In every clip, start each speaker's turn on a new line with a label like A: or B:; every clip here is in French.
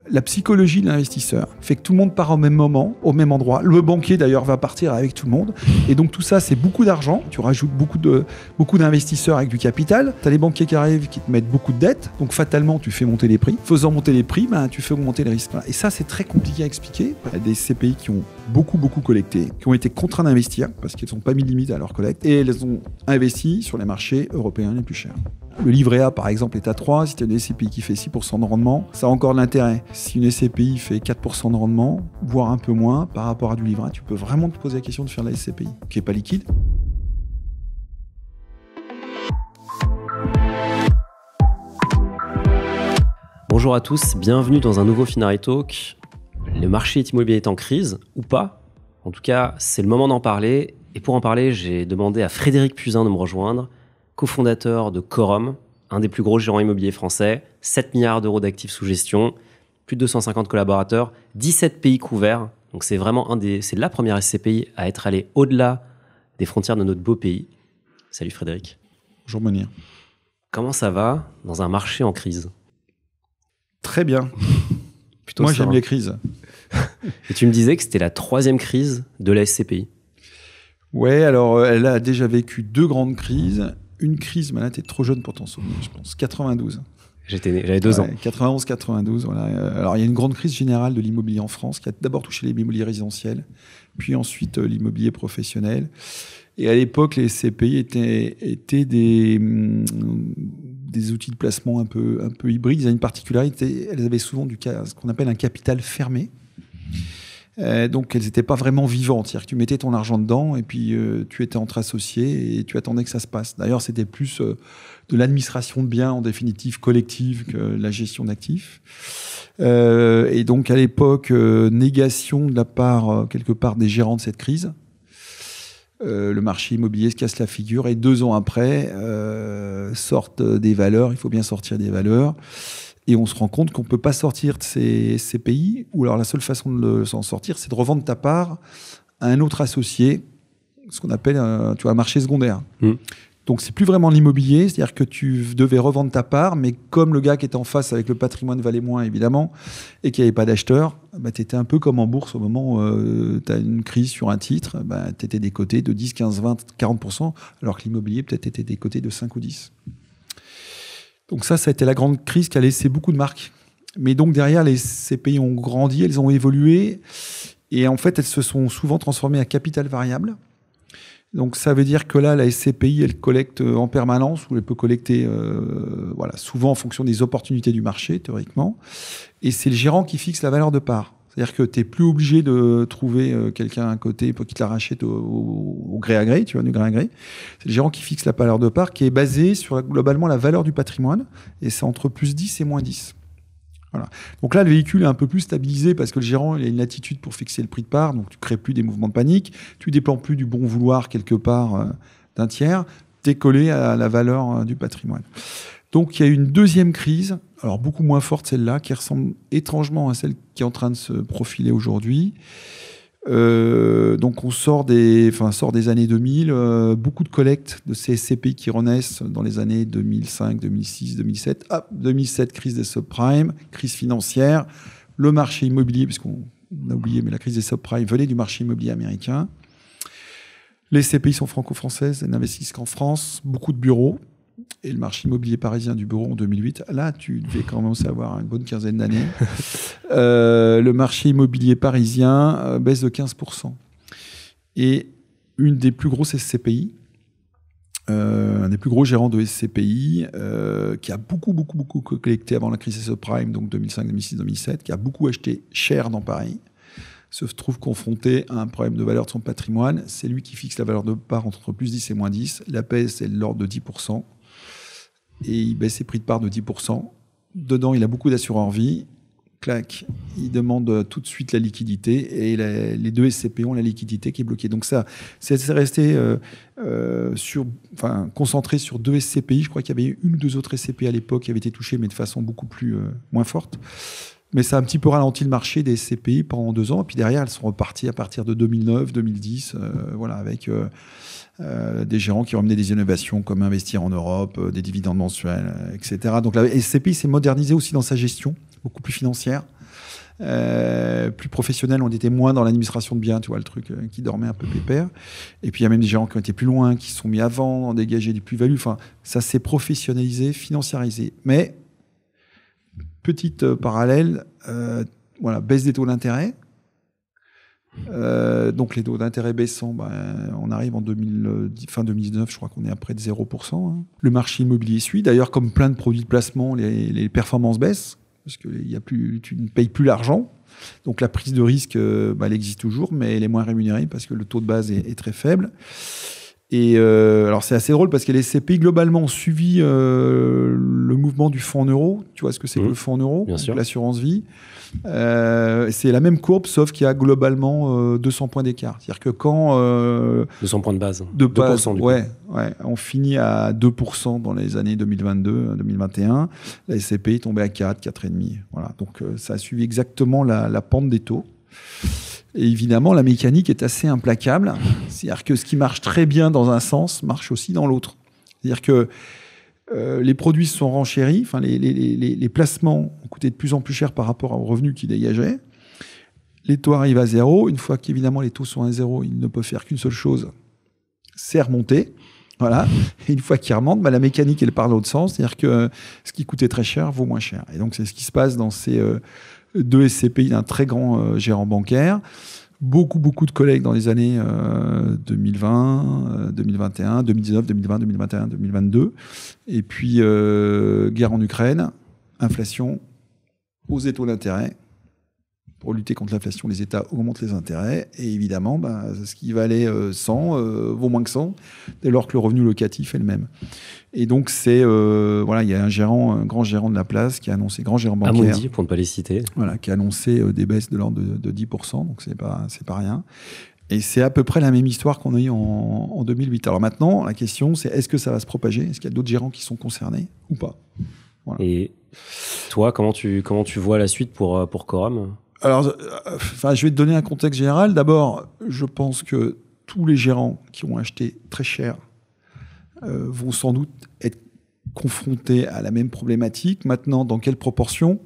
A: La psychologie de l'investisseur fait que tout le monde part au même moment, au même endroit. Le banquier, d'ailleurs, va partir avec tout le monde. Et donc, tout ça, c'est beaucoup d'argent. Tu rajoutes beaucoup d'investisseurs avec du capital. Tu as les banquiers qui arrivent, qui te mettent beaucoup de dettes. Donc, fatalement, tu fais monter les prix. Faisant monter les prix, tu fais augmenter les risques. Et ça, c'est très compliqué à expliquer. Il y a des CPI qui ont beaucoup collecté, qui ont été contraints d'investir parce qu'ils n'ont pas mis de limite à leur collecte. Et elles ont investi sur les marchés européens les plus chers. Le livret A, par exemple, est à 3. Si tu as une SCPI qui fait 6% de rendement, ça a encore de l'intérêt. Si une SCPI fait 4% de rendement, voire un peu moins par rapport à du livret A, tu peux vraiment te poser la question de faire la SCPI, qui n'est pas liquide.
B: Bonjour à tous, bienvenue dans un nouveau Finari Talk. Le marché immobilier est en crise, ou pas. En tout cas, c'est le moment d'en parler. Et pour en parler, j'ai demandé à Frédéric Puzin de me rejoindre, cofondateur de Quorum, un des plus gros gérants immobiliers français, 7 milliards d'euros d'actifs sous gestion, plus de 250 collaborateurs, 17 pays couverts. Donc c'est vraiment c'est la première SCPI à être allée au-delà des frontières de notre beau pays. Salut Frédéric.
A: Bonjour Monir.
B: Comment ça va dans un marché en crise ?
A: Très bien.
B: Plutôt
A: Moi,
B: serein.
A: j'aime les crises.
B: Et tu me disais que c'était la 3e crise de la SCPI.
A: Ouais, alors elle a déjà vécu 2 grandes crises. Une crise, mais là, t'es trop jeune pour t'en souvenir, je pense. 92.
B: J'étais né, j'avais 2 ans.
A: 91-92, voilà. Alors, il y a une grande crise générale de l'immobilier en France qui a d'abord touché l'immobilier résidentiel, puis ensuite l'immobilier professionnel. Et à l'époque, les SCPI étaient des outils de placement un peu hybrides. Ils avaient une particularité, elles avaient souvent ce qu'on appelle un capital fermé. Donc, elles n'étaient pas vraiment vivantes. C'est-à-dire que tu mettais ton argent dedans et puis tu étais entre associés et tu attendais que ça se passe. D'ailleurs, c'était plus de l'administration de biens, en définitive collective, que la gestion d'actifs. Et donc, à l'époque, négation de la part, quelque part, des gérants de cette crise. Le marché immobilier se casse la figure et 2 ans après, sortent des valeurs. Il faut bien sortir des valeurs. Et on se rend compte qu'on ne peut pas sortir de ces pays, ou alors la seule façon de s'en sortir, c'est de revendre ta part à un autre associé, ce qu'on appelle un marché secondaire. Donc, c'est plus vraiment l'immobilier, c'est-à-dire que tu devais revendre ta part, mais comme le gars qui était en face avec le patrimoine valait moins, évidemment, et qu'il n'y avait pas d'acheteur, tu étais un peu comme en bourse au moment où tu as une crise sur un titre, tu étais décoté de 10, 15, 20, 40%, alors que l'immobilier peut-être était décoté de 5 ou 10. Donc ça a été la grande crise qui a laissé beaucoup de marques. Mais donc derrière, ces pays ont grandi, elles ont évolué. Et en fait, elles se sont souvent transformées à capital variable. Donc ça veut dire que là, la SCPI, elle collecte en permanence, ou elle peut collecter souvent en fonction des opportunités du marché, théoriquement. Et c'est le gérant qui fixe la valeur de part. C'est-à-dire que tu n'es plus obligé de trouver quelqu'un à côté pour qu'il te la rachète au gré à gré, du gré à gré. C'est le gérant qui fixe la valeur de part qui est basée sur globalement la valeur du patrimoine. Et c'est entre plus 10 et moins 10. Voilà. Donc là, le véhicule est un peu plus stabilisé parce que le gérant il a une latitude pour fixer le prix de part. Donc tu ne crées plus des mouvements de panique. Tu ne dépends plus du bon vouloir quelque part d'un tiers. Tu es collé à la valeur du patrimoine. Donc, il y a eu une 2e crise, alors beaucoup moins forte celle-là, qui ressemble étrangement à celle qui est en train de se profiler aujourd'hui. Donc, on sort des années 2000, beaucoup de collectes de ces SCPI qui renaissent dans les années 2005, 2006, 2007. 2007, crise des subprimes, crise financière, le marché immobilier, puisqu'on a oublié, mais la crise des subprimes venait du marché immobilier américain. Les SCPI sont franco-françaises, elles n'investissent qu'en France, beaucoup de bureaux. Et le marché immobilier parisien du bureau en 2008, là, tu devais commencer à avoir une bonne quinzaine d'années. Le marché immobilier parisien baisse de 15%. Et une des plus grosses SCPI, un des plus gros gérants de SCPI, qui a beaucoup collecté avant la crise des subprimes, donc 2005, 2006, 2007, qui a beaucoup acheté cher dans Paris, se trouve confronté à un problème de valeur de son patrimoine. C'est lui qui fixe la valeur de part entre plus 10 et moins 10. La PS est de l'ordre de 10%. Et il baisse ses prix de part de 10%. Dedans, il a beaucoup d'assureurs vie. Clac, il demande tout de suite la liquidité. Et les 2 SCPI ont la liquidité qui est bloquée. Donc ça, c'est resté concentré sur 2 SCPI. Je crois qu'il y avait 1 ou 2 autres SCPI à l'époque qui avaient été touchés, mais de façon beaucoup moins forte. Mais ça a un petit peu ralenti le marché des SCPI pendant 2 ans. Et puis derrière, elles sont reparties à partir de 2009, 2010, avec des gérants qui ont amené des innovations comme investir en Europe, des dividendes mensuels, etc. Donc la SCPI s'est modernisée aussi dans sa gestion, beaucoup plus financière. Plus professionnels, on était moins dans l'administration de biens, tu vois, le truc qui dormait un peu pépère. Et puis il y a même des gérants qui ont été plus loin, qui se sont mis à vendre, dégager des plus-values. Enfin, ça s'est professionnalisé, financiarisé. Mais, petite parallèle, voilà, baisse des taux d'intérêt. Donc les taux d'intérêt baissant, on arrive en fin 2019, je crois qu'on est à près de 0%. Hein. Le marché immobilier suit. D'ailleurs, comme plein de produits de placement, les performances baissent parce que tu ne payes plus l'argent. Donc la prise de risque, elle existe toujours, mais elle est moins rémunérée parce que le taux de base est très faible. Et alors c'est assez drôle parce que les SCPI globalement ont suivi le mouvement du fonds en euros. Tu vois ce que c'est que le fonds en euros, l'assurance vie. C'est la même courbe, sauf qu'il y a globalement 200 points d'écart. C'est-à-dire que quand
B: 200 points de base,
A: 2%, on finit à 2% dans les années 2022-2021, la SCPI est tombée à 4, 4,5. Voilà. Donc ça a suivi exactement la pente des taux. Et évidemment, la mécanique est assez implacable. C'est-à-dire que ce qui marche très bien dans un sens marche aussi dans l'autre. C'est-à-dire que les produits se sont renchéris, enfin, les placements ont coûté de plus en plus cher par rapport aux revenus qu'ils dégageaient. Les taux arrivent à zéro. Une fois qu'évidemment les taux sont à zéro, ils ne peuvent faire qu'une seule chose, c'est remonter. Voilà. Et une fois qu'ils remontent, la mécanique, elle part dans l'autre sens. C'est-à-dire que ce qui coûtait très cher vaut moins cher. Et donc, c'est ce qui se passe dans ces deux SCPI d'un très grand gérant bancaire. Beaucoup de collègues dans les années 2020, 2021, 2019, 2020, 2021, 2022. Et puis, guerre en Ukraine, inflation, hausse des taux d'intérêt. Pour lutter contre l'inflation, les États augmentent les intérêts. Et évidemment, ce qui valait 100 vaut moins que 100, dès lors que le revenu locatif est le même. Et donc, il y a un grand gérant de la place qui a annoncé, grand gérant bancaire.
B: Amundi, pour ne pas les citer.
A: Voilà, qui a annoncé des baisses de l'ordre de 10%, donc c'est pas rien. Et c'est à peu près la même histoire qu'on a eue en 2008. Alors maintenant, la question, c'est est-ce que ça va se propager ? Est-ce qu'il y a d'autres gérants qui sont concernés ou pas ? Voilà.
B: Et toi, comment tu vois la suite pour Quorum ?
A: Alors, je vais te donner un contexte général. D'abord, je pense que tous les gérants qui ont acheté très cher vont sans doute être confrontés à la même problématique. Maintenant, dans quelle proportion ?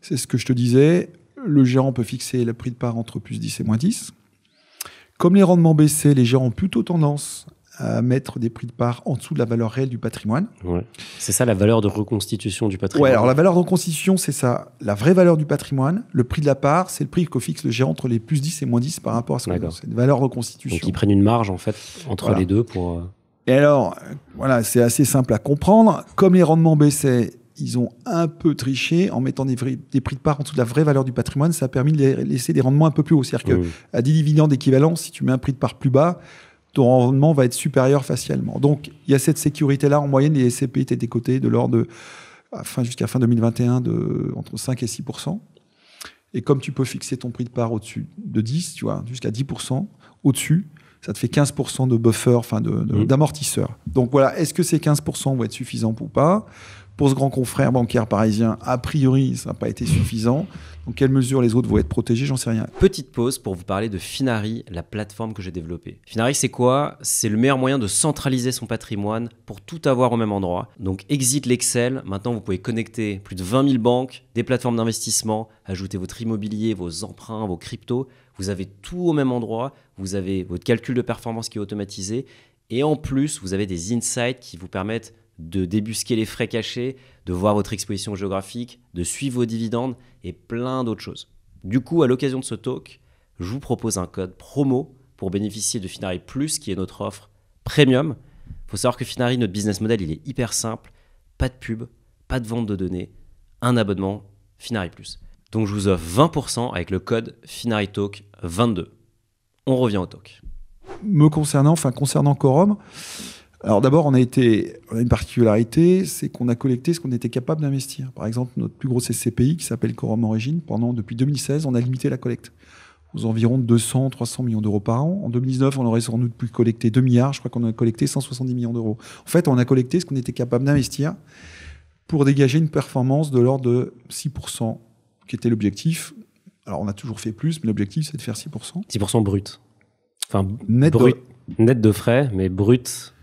A: C'est ce que je te disais. Le gérant peut fixer le prix de part entre plus 10 et moins 10. Comme les rendements baissaient, les gérants ont plutôt tendance à mettre des prix de part en dessous de la valeur réelle du patrimoine.
B: Ouais. C'est ça la valeur de reconstitution du patrimoine.
A: Ouais, alors la valeur de reconstitution, c'est ça. La vraie valeur du patrimoine, le prix de la part, c'est le prix que fixe le gérant entre les plus 10 et moins 10 par rapport à son C'est une valeur de reconstitution.
B: Donc ils prennent une marge en fait entre les deux pour...
A: Et alors, c'est assez simple à comprendre. Comme les rendements baissaient, ils ont un peu triché en mettant des prix de part en dessous de la vraie valeur du patrimoine. Ça a permis de laisser des rendements un peu plus hauts. C'est-à-dire qu'à 10 dividendes équivalents, si tu mets un prix de part plus bas, ton rendement va être supérieur facialement. Donc, il y a cette sécurité-là. En moyenne, les SCPI étaient décotés de l'ordre de, jusqu'à fin 2021, entre 5 et 6%. Et comme tu peux fixer ton prix de part au-dessus de 10, tu vois, jusqu'à 10% au-dessus, ça te fait 15% de buffer, d'amortisseur. Donc voilà, est-ce que ces 15% vont être suffisants ou pas ? Pour ce grand confrère bancaire parisien, a priori, ça n'a pas été suffisant. Dans quelle mesure les autres vont être protégés, j'en sais rien.
B: Petite pause pour vous parler de Finari, la plateforme que j'ai développée. Finari, c'est quoi ? C'est le meilleur moyen de centraliser son patrimoine pour tout avoir au même endroit. Donc, exit l'Excel. Maintenant, vous pouvez connecter plus de 20 000 banques, des plateformes d'investissement, ajouter votre immobilier, vos emprunts, vos cryptos. Vous avez tout au même endroit. Vous avez votre calcul de performance qui est automatisé. Et en plus, vous avez des insights qui vous permettent de débusquer les frais cachés, de voir votre exposition géographique, de suivre vos dividendes et plein d'autres choses. Du coup, à l'occasion de ce talk, je vous propose un code promo pour bénéficier de Finari Plus, qui est notre offre premium. Il faut savoir que Finari, notre business model, il est hyper simple. Pas de pub, pas de vente de données, un abonnement Finari Plus. Donc, je vous offre 20% avec le code FinariTalk22. On revient au talk.
A: Concernant Quorum, alors d'abord, on a une particularité, c'est qu'on a collecté ce qu'on était capable d'investir. Par exemple, notre plus grosse SCPI, qui s'appelle Quorum Origine, depuis 2016, on a limité la collecte aux environs de 200-300 millions d'euros par an. En 2019, on aurait sans doute pu collecter 2 milliards. Je crois qu'on a collecté 170 millions d'euros. En fait, on a collecté ce qu'on était capable d'investir pour dégager une performance de l'ordre de 6%, qui était l'objectif. Alors, on a toujours fait plus, mais l'objectif, c'est de faire 6%.
B: 6% brut. Enfin, net de frais, mais brut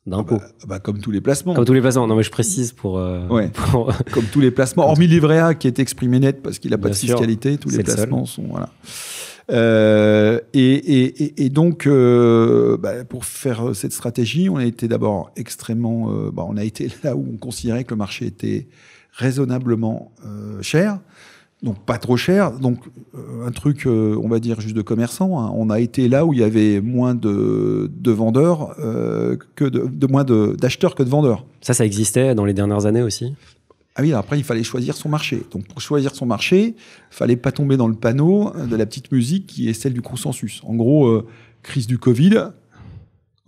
B: d'impôt.
A: Comme tous les placements.
B: Comme tous les placements. Non, mais je précise pour...
A: Comme tous les placements, hormis le livret A qui est exprimé net parce qu'il n'a pas de fiscalité, tous les placements sont... Voilà. Et donc, pour faire cette stratégie, on a été d'abord extrêmement... on a été là où on considérait que le marché était raisonnablement cher. Donc pas trop cher, donc un truc, on va dire juste de commerçant. Hein. On a été là où il y avait moins de vendeurs moins d'acheteurs que de vendeurs.
B: Ça existait dans les dernières années aussi.
A: Ah oui, après il fallait choisir son marché. Donc pour choisir son marché, il fallait pas tomber dans le panneau de la petite musique qui est celle du consensus. En gros, crise du Covid.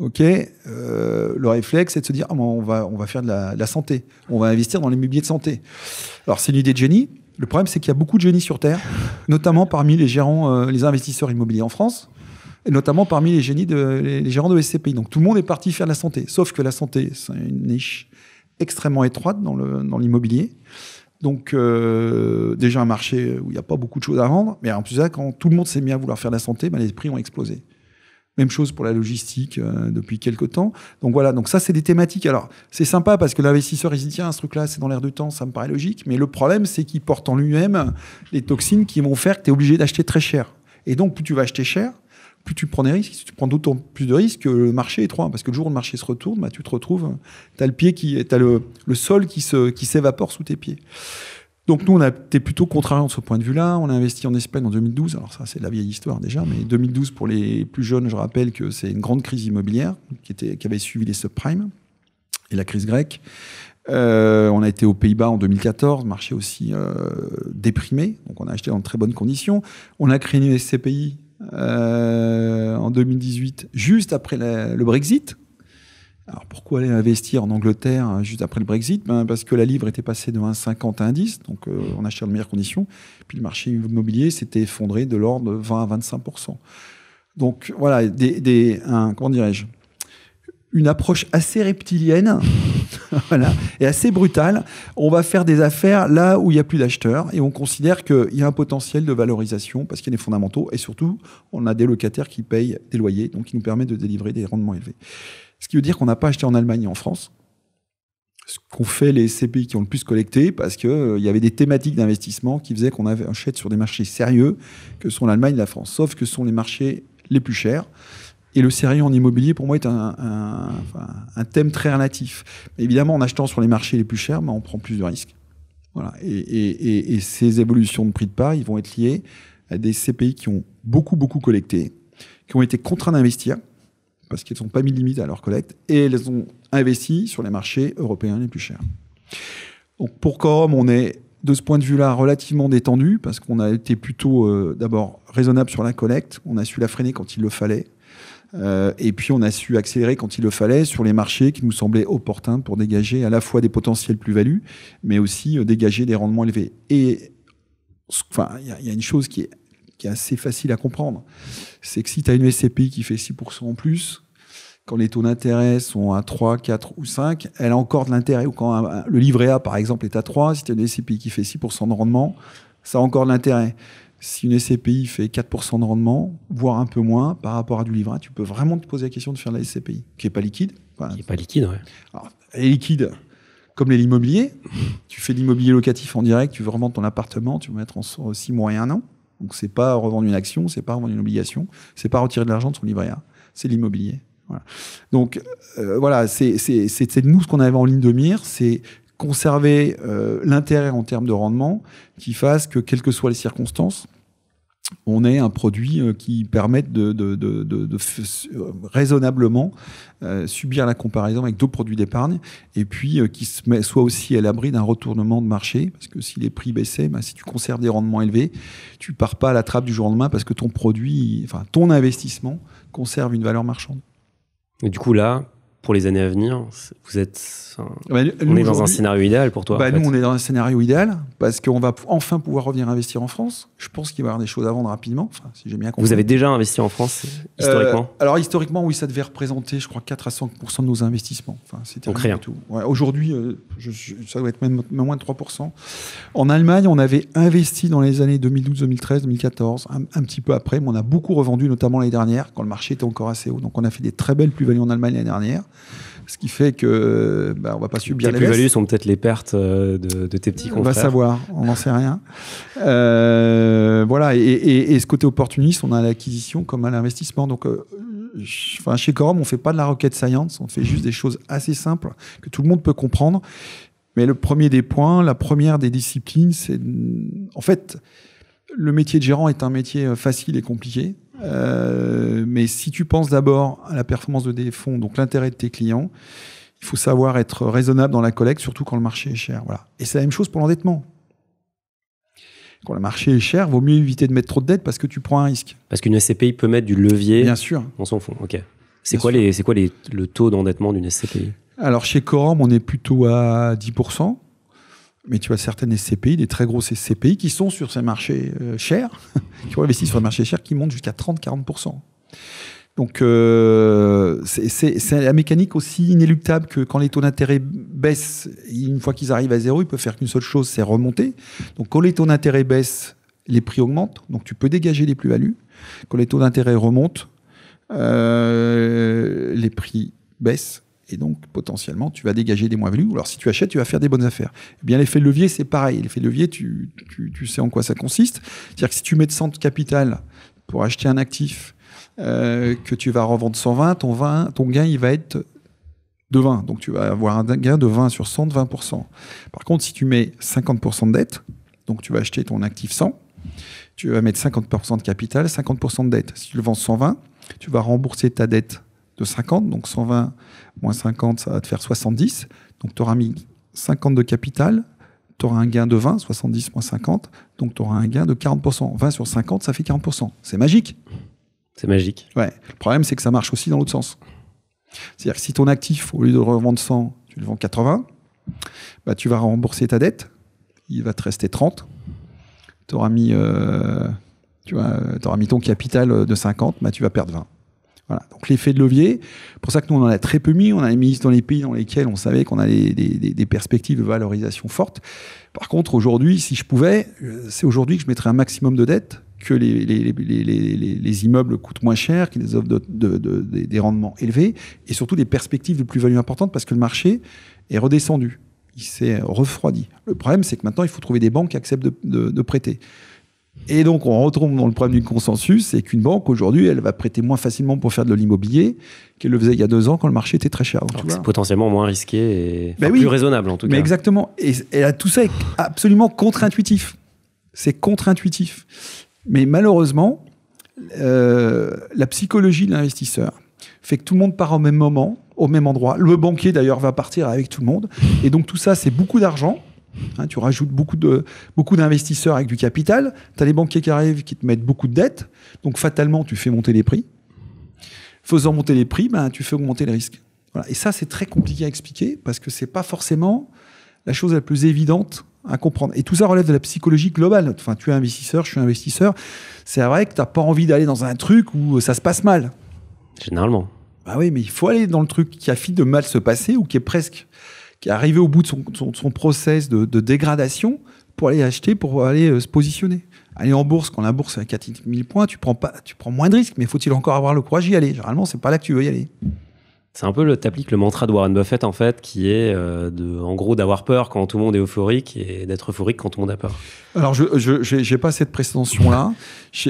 A: Ok, le réflexe c'est de se dire on va faire de la santé, on va investir dans l'immobilier de santé. Alors c'est une idée de génie. Le problème, c'est qu'il y a beaucoup de génies sur Terre, notamment parmi les gérants, les investisseurs immobiliers en France, et notamment parmi les génies les gérants de SCPI. Donc tout le monde est parti faire de la santé. Sauf que la santé, c'est une niche extrêmement étroite dans l'immobilier. Donc déjà un marché où il n'y a pas beaucoup de choses à vendre. Mais en plus de ça, quand tout le monde s'est mis à vouloir faire de la santé, les prix ont explosé. Même chose pour la logistique depuis quelques temps. Donc voilà, donc ça c'est des thématiques. Alors c'est sympa parce que l'investisseur il se dit tiens ce truc-là c'est dans l'air du temps, ça me paraît logique. Mais le problème c'est qu'il porte en lui-même les toxines qui vont faire que tu es obligé d'acheter très cher. Et donc plus tu vas acheter cher, plus tu prends des risques. Tu prends d'autant plus de risques que le marché est trop. Parce que le jour où le marché se retourne, tu te retrouves, t'as le sol qui s'évapore sous tes pieds. Donc nous, on a été plutôt contrariants de ce point de vue-là. On a investi en Espagne en 2012. Alors ça, c'est de la vieille histoire déjà. Mais 2012, pour les plus jeunes, je rappelle que c'est une grande crise immobilière qui avait suivi les subprimes et la crise grecque. On a été aux Pays-Bas en 2014, marché aussi déprimé. Donc on a acheté dans de très bonnes conditions. On a créé une SCPI en 2018, juste après le Brexit. Alors pourquoi aller investir en Angleterre juste après le Brexit ? Parce que la livre était passée de 1,50 à 1,10, donc on achetait dans de meilleures conditions. Puis le marché immobilier s'était effondré de l'ordre de 20 à 25%. Donc voilà, comment dirais-je ? Une approche assez reptilienne voilà, et assez brutale. On va faire des affaires là où il n'y a plus d'acheteurs et on considère qu'il y a un potentiel de valorisation parce qu'il y a des fondamentaux et surtout, on a des locataires qui payent des loyers, donc qui nous permet de délivrer des rendements élevés. Ce qui veut dire qu'on n'a pas acheté en Allemagne et en France, ce qu'ont fait les CPI qui ont le plus collecté, parce qu'il y avait des thématiques d'investissement qui faisaient qu'on achète sur des marchés sérieux, que sont l'Allemagne et la France. Sauf que ce sont les marchés les plus chers. Et le sérieux en immobilier, pour moi, est un thème très relatif. Mais évidemment, en achetant sur les marchés les plus chers, on prend plus de risques. Voilà. Et ces évolutions de prix de part, ils vont être liées à des CPI qui ont beaucoup collecté, qui ont été contraints d'investir, parce qu'elles n'ont pas mis de limite à leur collecte, et elles ont investi sur les marchés européens les plus chers. Donc pour Quorum, on est, de ce point de vue-là, relativement détendu, parce qu'on a été plutôt, d'abord, raisonnable sur la collecte, on a su la freiner quand il le fallait, et puis on a su accélérer quand il le fallait sur les marchés qui nous semblaient opportuns pour dégager à la fois des potentiels plus-values, mais aussi dégager des rendements élevés. Et il y a une chose qui est assez facile à comprendre, c'est que si tu as une SCPI qui fait 6% en plus, quand les taux d'intérêt sont à 3, 4 ou 5, elle a encore de l'intérêt. Ou quand le livret A, par exemple, est à 3, si tu as une SCPI qui fait 6% de rendement, ça a encore de l'intérêt. Si une SCPI fait 4% de rendement, voire un peu moins par rapport à du livret A, tu peux vraiment te poser la question de faire de la SCPI, qui n'est pas liquide.
B: Qui n'est pas liquide, ouais.
A: Alors, elle est liquide comme l'immobilier. Tu fais de l'immobilier locatif en direct, tu veux revendre ton appartement, tu veux mettre en 6 mois et 1 an. Donc, c'est pas revendre une action, c'est pas revendre une obligation, c'est pas retirer de l'argent de son livret A, c'est l'immobilier. Voilà. Donc, voilà, c'est nous ce qu'on avait en ligne de mire, c'est conserver l'intérêt en termes de rendement qui fasse que, quelles que soient les circonstances, on ait un produit qui permette de raisonnablement subir la comparaison avec d'autres produits d'épargne et puis qui soit aussi à l'abri d'un retournement de marché, parce que si les prix baissaient, si tu conserves des rendements élevés, tu pars pas à la trappe du jour au lendemain parce que ton produit, ton investissement conserve une valeur marchande.
B: Et du coup là, pour les années à venir, on est dans un scénario idéal pour toi.
A: Nous, on est dans un scénario idéal parce qu'on va enfin pouvoir revenir investir en France. Je pense qu'il va y avoir des choses à vendre rapidement, si j'ai bien compris.
B: Vous avez déjà investi en France, historiquement
A: Alors, historiquement, oui, ça devait représenter, je crois, 4 à 5% de nos investissements.
B: Donc rien.
A: Tout. Ouais, aujourd'hui, ça doit être même moins de 3%. En Allemagne, on avait investi dans les années 2012, 2013, 2014, un petit peu après, mais on a beaucoup revendu, notamment l'année dernière, quand le marché était encore assez haut. Donc, on a fait des très belles plus-values en Allemagne l'année dernière. Ce qui fait que on va pas subir
B: les plus-values sont peut-être les pertes de tes petits confrères.
A: On va savoir, on n'en sait rien. Voilà, et ce côté opportuniste, on a l'acquisition comme à l'investissement. Donc, chez Quorum, on fait pas de la rocket science, on fait juste des choses assez simples que tout le monde peut comprendre. Mais le premier des points, la première des disciplines, c'est en fait, le métier de gérant est un métier facile et compliqué. Mais si tu penses d'abord à la performance de tes fonds, donc l'intérêt de tes clients, il faut savoir être raisonnable dans la collecte, surtout quand le marché est cher. Voilà. Et c'est la même chose pour l'endettement. Quand le marché est cher, vaut mieux éviter de mettre trop de dettes parce que tu prends un risque.
B: Parce qu'une SCPI peut mettre du levier
A: Bien sûr.
B: dans son fonds. Ok. C'est quoi le taux d'endettement d'une SCPI? Alors,
A: chez Quorum, on est plutôt à 10%. Mais tu as certaines SCPI, des très grosses SCPI, qui sont sur ces marchés chers, qui ont investi sur les marchés chers, qui montent jusqu'à 30-40%. Donc, c'est la mécanique aussi inéluctable que quand les taux d'intérêt baissent, une fois qu'ils arrivent à zéro, ils peuvent faire qu'une seule chose, c'est remonter. Donc, quand les taux d'intérêt baissent, les prix augmentent. Donc, tu peux dégager des plus-values. Quand les taux d'intérêt remontent, les prix baissent. Et donc, potentiellement, tu vas dégager des moins-values. Alors, si tu achètes, tu vas faire des bonnes affaires. Eh bien, l'effet de levier, c'est pareil. L'effet de levier, tu sais en quoi ça consiste. C'est-à-dire que si tu mets de 100 de capital pour acheter un actif que tu vas revendre 120, ton gain, il va être de 20. Donc, tu vas avoir un gain de 20 sur 100, de 20%. Par contre, si tu mets 50% de dette, donc tu vas acheter ton actif 100, tu vas mettre 50% de capital, 50% de dette. Si tu le vends 120, tu vas rembourser ta dette de 50, donc 120 moins 50, ça va te faire 70. Donc, tu auras mis 50 de capital, tu auras un gain de 20, 70 moins 50, donc tu auras un gain de 40%. 20 sur 50, ça fait 40%. C'est magique.
B: C'est magique.
A: Ouais. Le problème, c'est que ça marche aussi dans l'autre sens. C'est-à-dire que si ton actif, au lieu de le revendre 100, tu le vends 80, tu vas rembourser ta dette, il va te rester 30. Tu auras mis ton capital de 50, tu vas perdre 20. Voilà. Donc l'effet de levier, pour ça que nous on en a très peu mis, on a mis dans les pays dans lesquels on savait qu'on a des perspectives de valorisation fortes. Par contre, aujourd'hui, si je pouvais, c'est aujourd'hui que je mettrais un maximum de dettes, que les immeubles coûtent moins cher, qu'ils offrent des rendements élevés, et surtout des perspectives de plus-value importantes parce que le marché est redescendu, il s'est refroidi. Le problème, c'est que maintenant, il faut trouver des banques qui acceptent de prêter. Et donc, on retrouve dans le problème du consensus, c'est qu'une banque, aujourd'hui, elle va prêter moins facilement pour faire de l'immobilier qu'elle le faisait il y a 2 ans quand le marché était très cher. Donc,
B: c'est potentiellement moins risqué et plus raisonnable, en tout cas.
A: Mais exactement. Et tout ça est absolument contre-intuitif. C'est contre-intuitif. Mais malheureusement, la psychologie de l'investisseur fait que tout le monde part au même moment, au même endroit. Le banquier, d'ailleurs, va partir avec tout le monde. Et donc, tout ça, c'est beaucoup d'argent. Tu rajoutes beaucoup d'investisseurs avec du capital. Tu as les banquiers qui arrivent, qui te mettent beaucoup de dettes. Donc, fatalement, tu fais monter les prix. Faisant monter les prix, tu fais augmenter les risques. Voilà. Et ça, c'est très compliqué à expliquer parce que c'est pas forcément la chose la plus évidente à comprendre. Et tout ça relève de la psychologie globale. Enfin, tu es investisseur, je suis investisseur. C'est vrai que tu n'as pas envie d'aller dans un truc où ça se passe mal.
B: Généralement.
A: Oui, mais il faut aller dans le truc qui a fini de mal se passer ou qui est arrivé au bout de son process de dégradation pour aller acheter, pour aller se positionner. Aller en bourse, quand la bourse est à 4000 points, tu prends moins de risques, mais faut-il encore avoir le courage d'y aller? Généralement, c'est pas là que tu veux y aller.
B: C'est un peu t'appliques le mantra de Warren Buffett, en fait, qui est en gros d'avoir peur quand tout le monde est euphorique et d'être euphorique quand tout le monde a peur. Alors,
A: je n'ai pas cette prétention-là,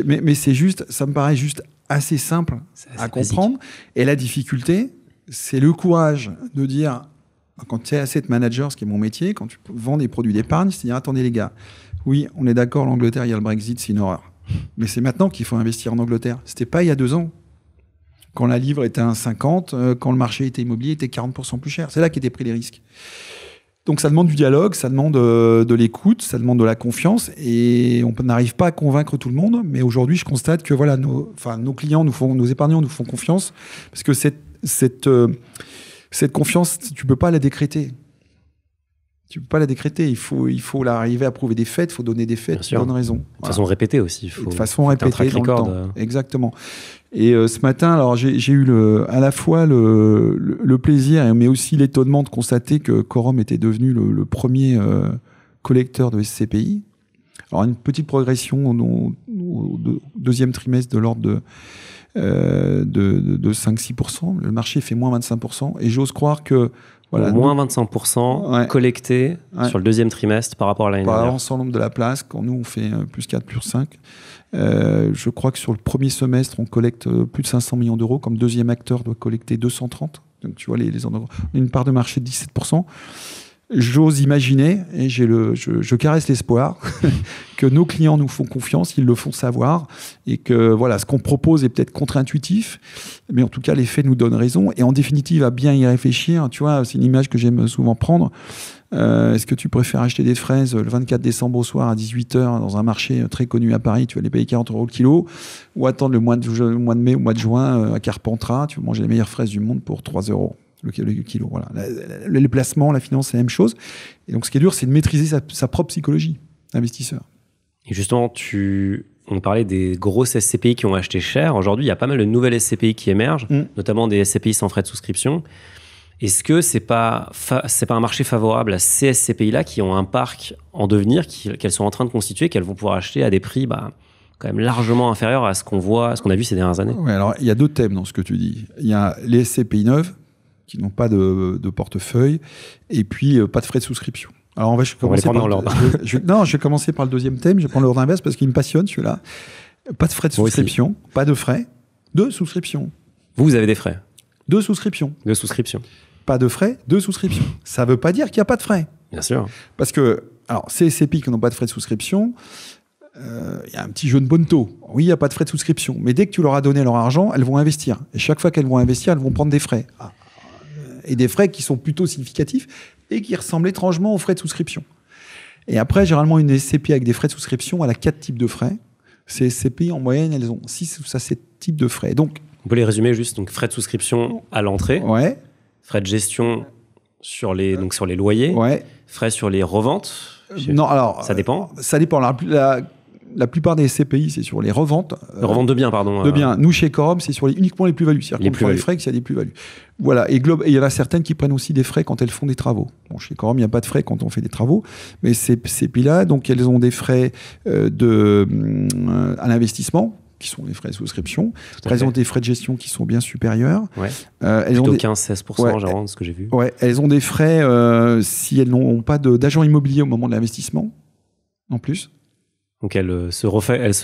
A: mais c'est juste, ça me paraît juste assez simple à comprendre. Et la difficulté, c'est le courage de dire, quand tu es asset manager, ce qui est mon métier, quand tu vends des produits d'épargne, c'est de dire, attendez les gars, oui, on est d'accord, l'Angleterre, il y a le Brexit, c'est une horreur. Mais c'est maintenant qu'il faut investir en Angleterre. C'était pas il y a 2 ans. Quand la livre était à 1,50, quand le marché était immobilier était 40% plus cher. C'est là qu'étaient pris les risques. Donc ça demande du dialogue, ça demande de l'écoute, ça demande de la confiance, et on n'arrive pas à convaincre tout le monde. Mais aujourd'hui, je constate que voilà, nos clients nos épargnants nous font confiance, parce que cette confiance, tu peux pas la décréter. Tu peux pas la décréter. Il faut l'arriver à prouver des faits. Il faut donner des faits, des bonnes raisons.
B: De façon répétée aussi.
A: De façon répétée dans le temps. Exactement. Et ce matin, alors j'ai eu à la fois le plaisir, mais aussi l'étonnement de constater que Quorum était devenu le premier collecteur de SCPI. Alors une petite progression au 2e trimestre de l'ordre de 5-6%. Le marché fait moins 25%. Et j'ose croire que...
B: Voilà, moins 25% collecté sur le deuxième trimestre par rapport à l'année dernière.
A: Par l'ensemble de la place, quand nous on fait plus 4, plus 5. Je crois que sur le premier semestre, on collecte plus de 500 millions d'euros, comme deuxième acteur doit collecter 230. Donc tu vois, on a une part de marché de 17%. J'ose imaginer, et je caresse l'espoir, que nos clients nous font confiance, ils le font savoir, et que voilà, ce qu'on propose est peut-être contre-intuitif, mais en tout cas, les faits nous donnent raison. Et en définitive, à bien y réfléchir, tu vois, c'est une image que j'aime souvent prendre. Est-ce que tu préfères acheter des fraises le 24 décembre au soir à 18h dans un marché très connu à Paris, tu vas les payer 40 € le kilo, ou attendre le mois de mai ou mois de juin à Carpentras, tu vas manger les meilleures fraises du monde pour 3 € le kilo. Voilà. Les placements, la finance, c'est la même chose. Et donc, ce qui est dur, c'est de maîtriser sa propre psychologie d'investisseur.
B: Et justement, on parlait des grosses SCPI qui ont acheté cher. Aujourd'hui, il y a pas mal de nouvelles SCPI qui émergent, notamment des SCPI sans frais de souscription. Est-ce que c'est pas un marché favorable à ces SCPI-là qui ont un parc en devenir, qu'elles sont en train de constituer, qu'elles vont pouvoir acheter à des prix quand même largement inférieurs à ce qu'on a vu ces dernières années?
A: Ouais, alors, il y a deux thèmes dans ce que tu dis. Il y a les SCPI neuves, qui n'ont pas de portefeuille, et puis pas de frais de souscription. Alors, je vais commencer par le deuxième thème, je vais prendre l'ordre inverse parce qu'il me passionne, celui-là. Pas de frais de souscription, pas de frais de souscription.
B: Vous avez des frais
A: de souscription.
B: De souscription.
A: Pas de frais de souscription. Ça ne veut pas dire qu'il n'y a pas de frais.
B: Bien sûr.
A: Parce que, alors, ces SCPI qui n'ont pas de frais de souscription, il y a un petit jeu de bonneteau. Oui, il n'y a pas de frais de souscription, mais dès que tu leur as donné leur argent, elles vont investir. Et chaque fois qu'elles vont investir, elles vont prendre des frais. Et des frais qui sont plutôt significatifs et qui ressemblent étrangement aux frais de souscription. Et après, généralement, une SCPI avec des frais de souscription, elle a 4 types de frais. Ces SCPI, en moyenne, elles ont 6 ou 7 types de frais. Donc,
B: on peut les résumer juste. Donc, frais de souscription à l'entrée, frais de gestion sur les loyers, frais sur les reventes.
A: Non, alors,
B: ça dépend.
A: Ça dépend. La plupart des SCPI, c'est sur les reventes.
B: Reventes de biens, pardon.
A: De biens. Nous, chez Quorum, c'est sur uniquement les plus-values. C'est-à-dire qu'on prend les frais qu'il y a des plus-values. Voilà. Et il y en a certaines qui prennent aussi des frais quand elles font des travaux. Bon, chez Quorum, il n'y a pas de frais quand on fait des travaux. Mais ces SCPI-là, donc, elles ont des frais à l'investissement, qui sont les frais de souscription. Elles ont des frais de gestion qui sont bien supérieurs.
B: Elles ont 15-16%, genre, ce que j'ai vu.
A: Ouais. Elles ont des frais si elles n'ont pas d'agent immobilier au moment de l'investissement, en plus.
B: Donc elle se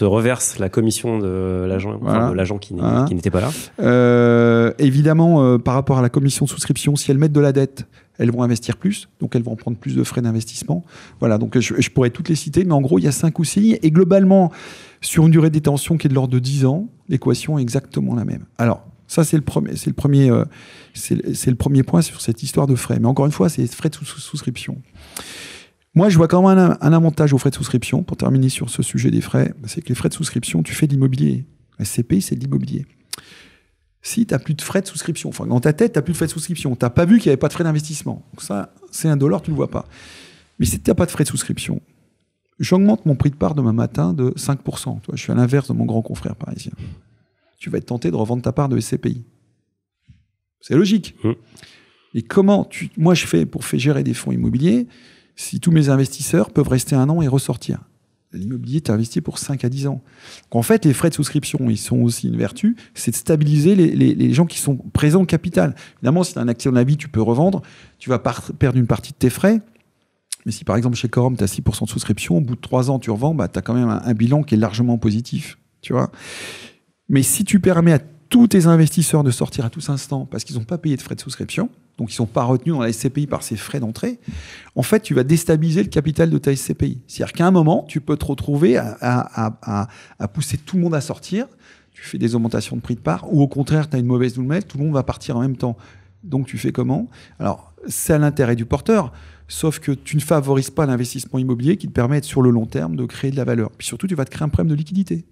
B: reverse la commission de l'agent, de l'agent qui n'était pas là.
A: Évidemment, par rapport à la commission de souscription, si elles mettent de la dette, elles vont investir plus, donc elles vont prendre plus de frais d'investissement. Voilà, donc je pourrais toutes les citer, mais en gros, il y a 5 ou 6 lignes. Et globalement, sur une durée de détention qui est de l'ordre de 10 ans, l'équation est exactement la même. Alors, ça, c'est le premier point sur cette histoire de frais. Mais encore une fois, c'est les frais de souscription. Moi, je vois quand même un avantage aux frais de souscription, pour terminer sur ce sujet des frais, c'est que les frais de souscription, tu fais de l'immobilier. SCPI, c'est de l'immobilier. Si tu n'as plus de frais de souscription, enfin, dans ta tête, tu n'as plus de frais de souscription, tu n'as pas vu qu'il n'y avait pas de frais d'investissement. Donc ça, c'est $1, tu ne le vois pas. Mais si tu n'as pas de frais de souscription, j'augmente mon prix de part demain matin de 5%. Toi, je suis à l'inverse de mon grand confrère parisien. Tu vas être tenté de revendre ta part de SCPI. C'est logique. Et comment moi, je fais pour gérer des fonds immobiliers si tous mes investisseurs peuvent rester 1 an et ressortir? L'immobilier, tu investis pour 5 à 10 ans. Donc, en fait, les frais de souscription, ils sont aussi une vertu, c'est de stabiliser les gens qui sont présents au capital. Évidemment, si tu as un actif dans la vie, tu peux revendre, tu vas perdre une partie de tes frais. Mais si, par exemple, chez Quorum, tu as 6% de souscription, au bout de 3 ans, tu revends, tu as quand même un bilan qui est largement positif. Tu vois. Mais si tu permets à tous tes investisseurs de sortir à tous instants parce qu'ils n'ont pas payé de frais de souscription, donc ils ne sont pas retenus dans la SCPI par ces frais d'entrée, en fait, tu vas déstabiliser le capital de ta SCPI. C'est-à-dire qu'à un moment, tu peux te retrouver à pousser tout le monde à sortir, tu fais des augmentations de prix de part, ou au contraire, tu as une mauvaise nouvelle, tout le monde va partir en même temps. Donc tu fais comment? Alors, c'est à l'intérêt du porteur, sauf que tu ne favorises pas l'investissement immobilier qui te permet, sur le long terme, de créer de la valeur. Puis surtout, tu vas te créer un problème de liquidité.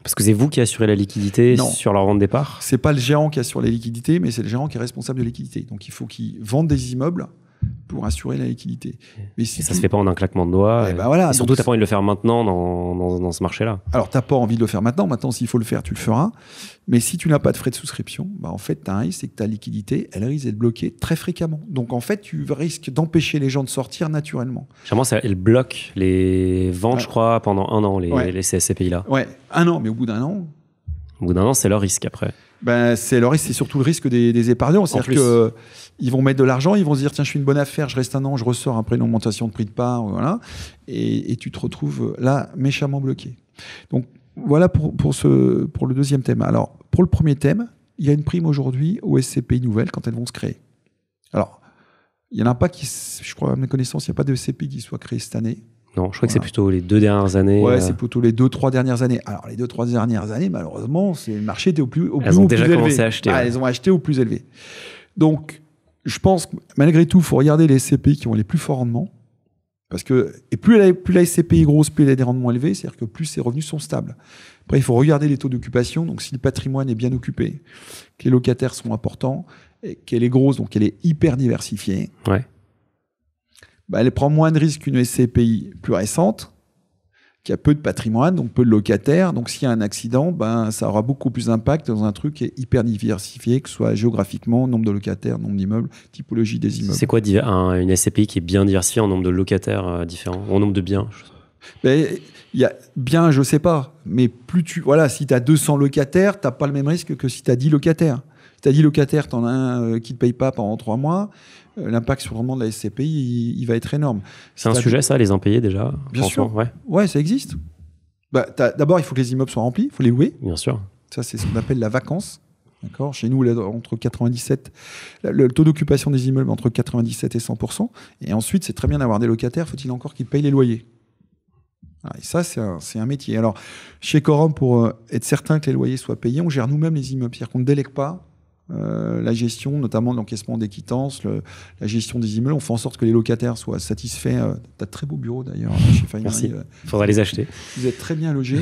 B: Parce que c'est vous qui assurez la liquidité sur leur vente des parts?
A: C'est pas le gérant qui assure la liquidité, mais c'est le gérant qui est responsable de la liquidité. Donc il faut qu'il vende des immeubles pour assurer la liquidité.
B: Mais si ça se fait pas en un claquement de doigts. Et surtout, tu n'as pas envie de le faire maintenant dans ce marché-là.
A: Alors, tu n'as pas envie de le faire maintenant. Maintenant, s'il faut le faire, tu le feras. Mais si tu n'as pas de frais de souscription, en fait, tu as un risque, c'est que ta liquidité, elle risque d'être bloquée très fréquemment. Donc, en fait, tu risques d'empêcher les gens de sortir naturellement.
B: Généralement, elle bloque les ventes, je crois, pendant 1 an, les CSCPI-là.
A: Ouais, 1 an, mais au bout d'1 an,
B: Au bout d'un an, c'est leur risque après.
A: C'est leur risque, c'est surtout le risque des épargnants. C'est-à-dire qu'ils vont mettre de l'argent, ils vont se dire tiens, je suis une bonne affaire, je reste un an, je ressors après une augmentation de prix de part, voilà, et tu te retrouves là méchamment bloqué. Donc voilà pour le deuxième thème. Alors pour le premier thème, il y a une prime aujourd'hui aux SCPI nouvelles quand elles vont se créer. Alors il n'y en a pas qui, je crois à mes connaissances, il n'y a pas de SCPI qui soit créé cette année.
B: Non, je crois que c'est plutôt les 2 dernières années.
A: Ouais, c'est plutôt les 2-3 dernières années. Alors, les 2-3 dernières années, malheureusement, le marché était au plus élevé.
B: Elles ont déjà commencé à acheter.
A: Elles ont acheté au plus élevé. Donc, je pense que malgré tout, il faut regarder les SCPI qui ont les plus forts rendements. Parce que, et plus la SCPI est grosse, plus elle a des rendements élevés, c'est-à-dire que plus ses revenus sont stables. Après, il faut regarder les taux d'occupation. Donc, si le patrimoine est bien occupé, que les locataires sont importants, et qu'elle est grosse, donc elle est hyper diversifiée, elle prend moins de risques qu'une SCPI plus récente, qui a peu de patrimoine, donc peu de locataires. Donc, s'il y a un accident, ça aura beaucoup plus d'impact dans un truc qui est hyper diversifié, que ce soit géographiquement, nombre de locataires, nombre d'immeubles, typologie des immeubles.
B: C'est quoi une SCPI qui est bien diversifiée en nombre de locataires différents, en nombre de biens?
A: Il y a bien, je sais pas, mais si tu as 200 locataires, tu n'as pas le même risque que si tu as 10 locataires. Si tu as 10 locataires, tu en as un qui ne te paye pas pendant 3 mois, l'impact sur le rendement de la SCPI, il va être énorme.
B: C'est un sujet, ça, les impayés déjà?
A: Bien sûr. Ouais, ça existe. D'abord, il faut que les immeubles soient remplis, il faut les louer.
B: Bien sûr.
A: Ça, c'est ce qu'on appelle la vacance. D'accord. Chez nous, entre 97, le taux d'occupation des immeubles entre 97 et 100%. Et ensuite, c'est très bien d'avoir des locataires, faut-il encore qu'ils payent les loyers. Et ça, c'est un métier. Alors, chez Quorum, pour être certain que les loyers soient payés, on gère nous-mêmes les immeubles. C'est-à-dire qu'on ne délègue pas la gestion, notamment de l'encaissement des quittances, la gestion des immeubles. On fait en sorte que les locataires soient satisfaits. Tu as de très beaux bureaux d'ailleurs chez Fine.
B: Merci. Il faudra les acheter.
A: Vous êtes très bien logés.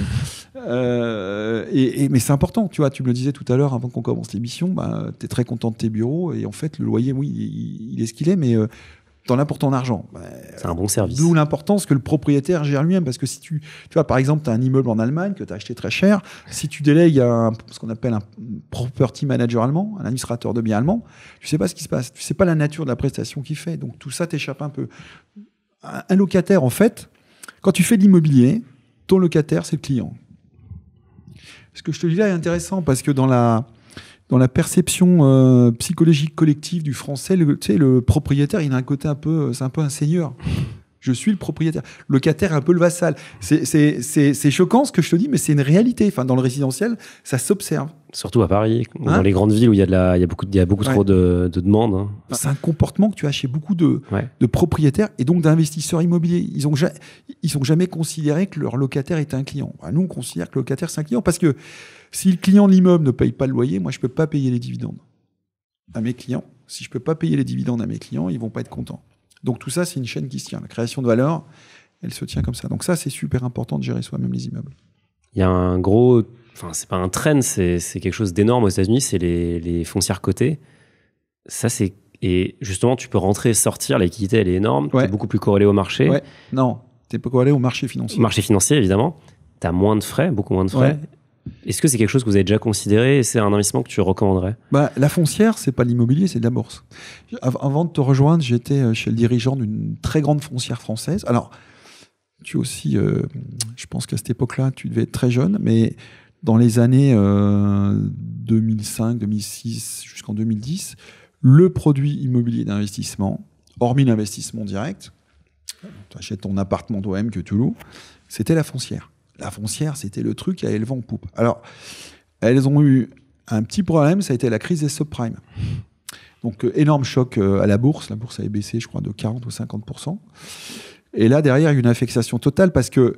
A: Mais c'est important. Tu me le disais tout à l'heure avant qu'on commence l'émission. Tu es très content de tes bureaux. Et en fait, le loyer, oui, il est ce qu'il est. Mais t'en as pour ton argin.
B: C'est un bon service.
A: D'où l'importance que le propriétaire gère lui-même. Parce que si tu vois, par exemple, tu as un immeuble en Allemagne que tu as acheté très cher, si tu délègues à ce qu'on appelle un property manager allemand, un administrateur de biens allemand, tu sais pas ce qui se passe. Tu sais pas la nature de la prestation qu'il fait. Donc tout ça t'échappe un peu. Un locataire, en fait, quand tu fais de l'immobilier, ton locataire, c'est le client. Ce que je te dis là est intéressant parce que dans la perception psychologique collective du français, le propriétaire, il a un côté c'est un peu un seigneur. Je suis le propriétaire. Le locataire est un peu le vassal. C'est choquant ce que je te dis, mais c'est une réalité. Enfin, dans le résidentiel, ça s'observe.
B: Surtout à Paris, dans les grandes villes où il y a beaucoup trop de demandes. Hein.
A: C'est un comportement que tu as chez beaucoup de propriétaires et donc d'investisseurs immobiliers. Ils ont jamais considéré que leur locataire était un client. Nous, on considère que le locataire, c'est un client parce que si le client de l'immeuble ne paye pas le loyer, moi, je ne peux pas payer les dividendes à mes clients. Si je ne peux pas payer les dividendes à mes clients, ils ne vont pas être contents. Donc tout ça, c'est une chaîne qui se tient. La création de valeur, elle se tient comme ça. Donc ça, c'est super important de gérer soi-même les immeubles.
B: Il y a un gros... Enfin, c'est pas un trend, c'est quelque chose d'énorme aux États-Unis, c'est les foncières cotées. Ça, c'est... Et justement, tu peux rentrer et sortir, la liquidité, elle est énorme, tu es beaucoup plus corrélé au marché.
A: Ouais. Non, tu n'es pas corrélé au marché financier.
B: Au marché financier, évidemment. Tu as moins de frais, beaucoup moins de frais. Ouais. Est-ce que c'est quelque chose que vous avez déjà considéré et c'est un investissement que tu recommanderais?
A: La foncière, c'est pas l'immobilier, c'est de la bourse. Avant de te rejoindre, j'étais chez le dirigeant d'une très grande foncière française. Alors, tu aussi, je pense qu'à cette époque-là, tu devais être très jeune, mais dans les années 2005, 2006 jusqu'en 2010, le produit immobilier d'investissement, hormis l'investissement direct, tu achètes ton appartement d'OM que tu loues, c'était la foncière. La foncière, c'était le truc à élever en poupe. Alors, elles ont eu un petit problème, ça a été la crise des subprimes. Donc, énorme choc à la bourse. La bourse avait baissé, je crois, de 40 ou 50%. Et là, derrière, il y a eu une affectation totale parce que,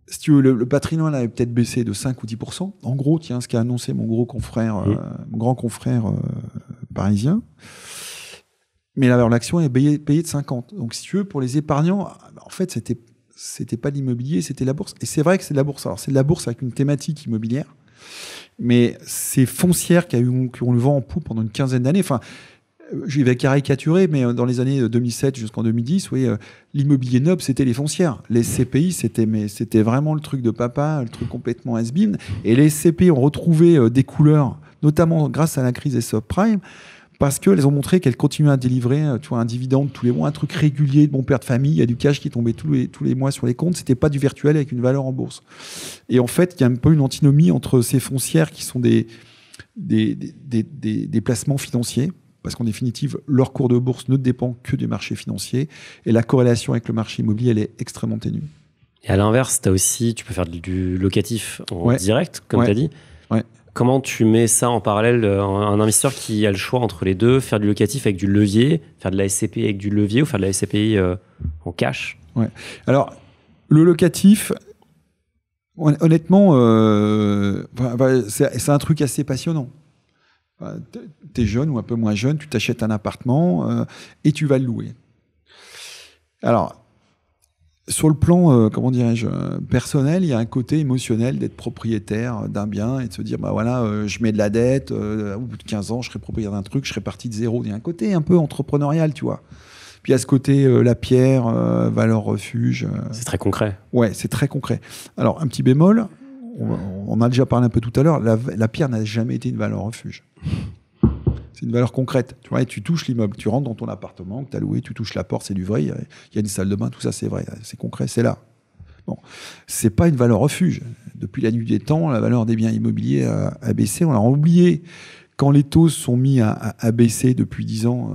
A: si tu veux, le patrimoine avait peut-être baissé de 5 ou 10%. En gros, tiens, ce qu'a annoncé mon grand confrère parisien. Mais la valeur de l'action est payée de 50. Donc, si tu veux, pour les épargnants, en fait, c'était pas l'immobilier, c'était la bourse. Et c'est vrai que c'est de la bourse. Alors, c'est de la bourse avec une thématique immobilière. Mais c'est foncière qui ont le vent en poupe pendant une quinzaine d'années. Enfin, je vais caricaturer, mais dans les années 2007 jusqu'en 2010, l'immobilier noble, c'était les foncières. Les SCPI, c'était vraiment le truc de papa, le truc complètement has-been. Et les SCPI ont retrouvé des couleurs, notamment grâce à la crise des subprimes, parce qu'elles ont montré qu'elles continuaient à délivrer un dividende tous les mois, un truc régulier de bon père de famille, il y a du cash qui tombait tous les mois sur les comptes, c'était pas du virtuel avec une valeur en bourse. Et en fait, il y a un peu une antinomie entre ces foncières qui sont des placements financiers, parce qu'en définitive, leur cours de bourse ne dépend que du marché financier, et la corrélation avec le marché immobilier, elle est extrêmement ténue.
B: Et à l'inverse, tu peux faire du locatif en direct, comme tu as dit.
A: Ouais.
B: Comment tu mets ça en parallèle, un investisseur qui a le choix entre les deux, faire du locatif avec du levier, faire de la SCPI avec du levier ou faire de la SCPI en cash?
A: Ouais. Alors, le locatif, honnêtement, c'est un truc assez passionnant. T'es jeune ou un peu moins jeune, tu t'achètes un appartement et tu vas le louer. Alors, sur le plan, personnel, il y a un côté émotionnel d'être propriétaire d'un bien et de se dire, je mets de la dette, au bout de 15 ans, je serai propriétaire d'un truc, je serai parti de zéro. Il y a un côté un peu entrepreneurial, tu vois. Puis il y a ce côté, la pierre, valeur refuge.
B: C'est très concret.
A: Ouais, c'est très concret. Alors, un petit bémol, on a déjà parlé un peu tout à l'heure, la pierre n'a jamais été une valeur refuge. C'est une valeur concrète. Tu vois, et tu touches l'immeuble, tu rentres dans ton appartement que tu as loué, tu touches la porte, c'est du vrai, il y a une salle de bain, tout ça c'est vrai, c'est concret, c'est là. Bon, c'est pas une valeur refuge. Depuis la nuit des temps, la valeur des biens immobiliers a baissé. On l'a oublié quand les taux sont mis à baisser depuis 10 ans.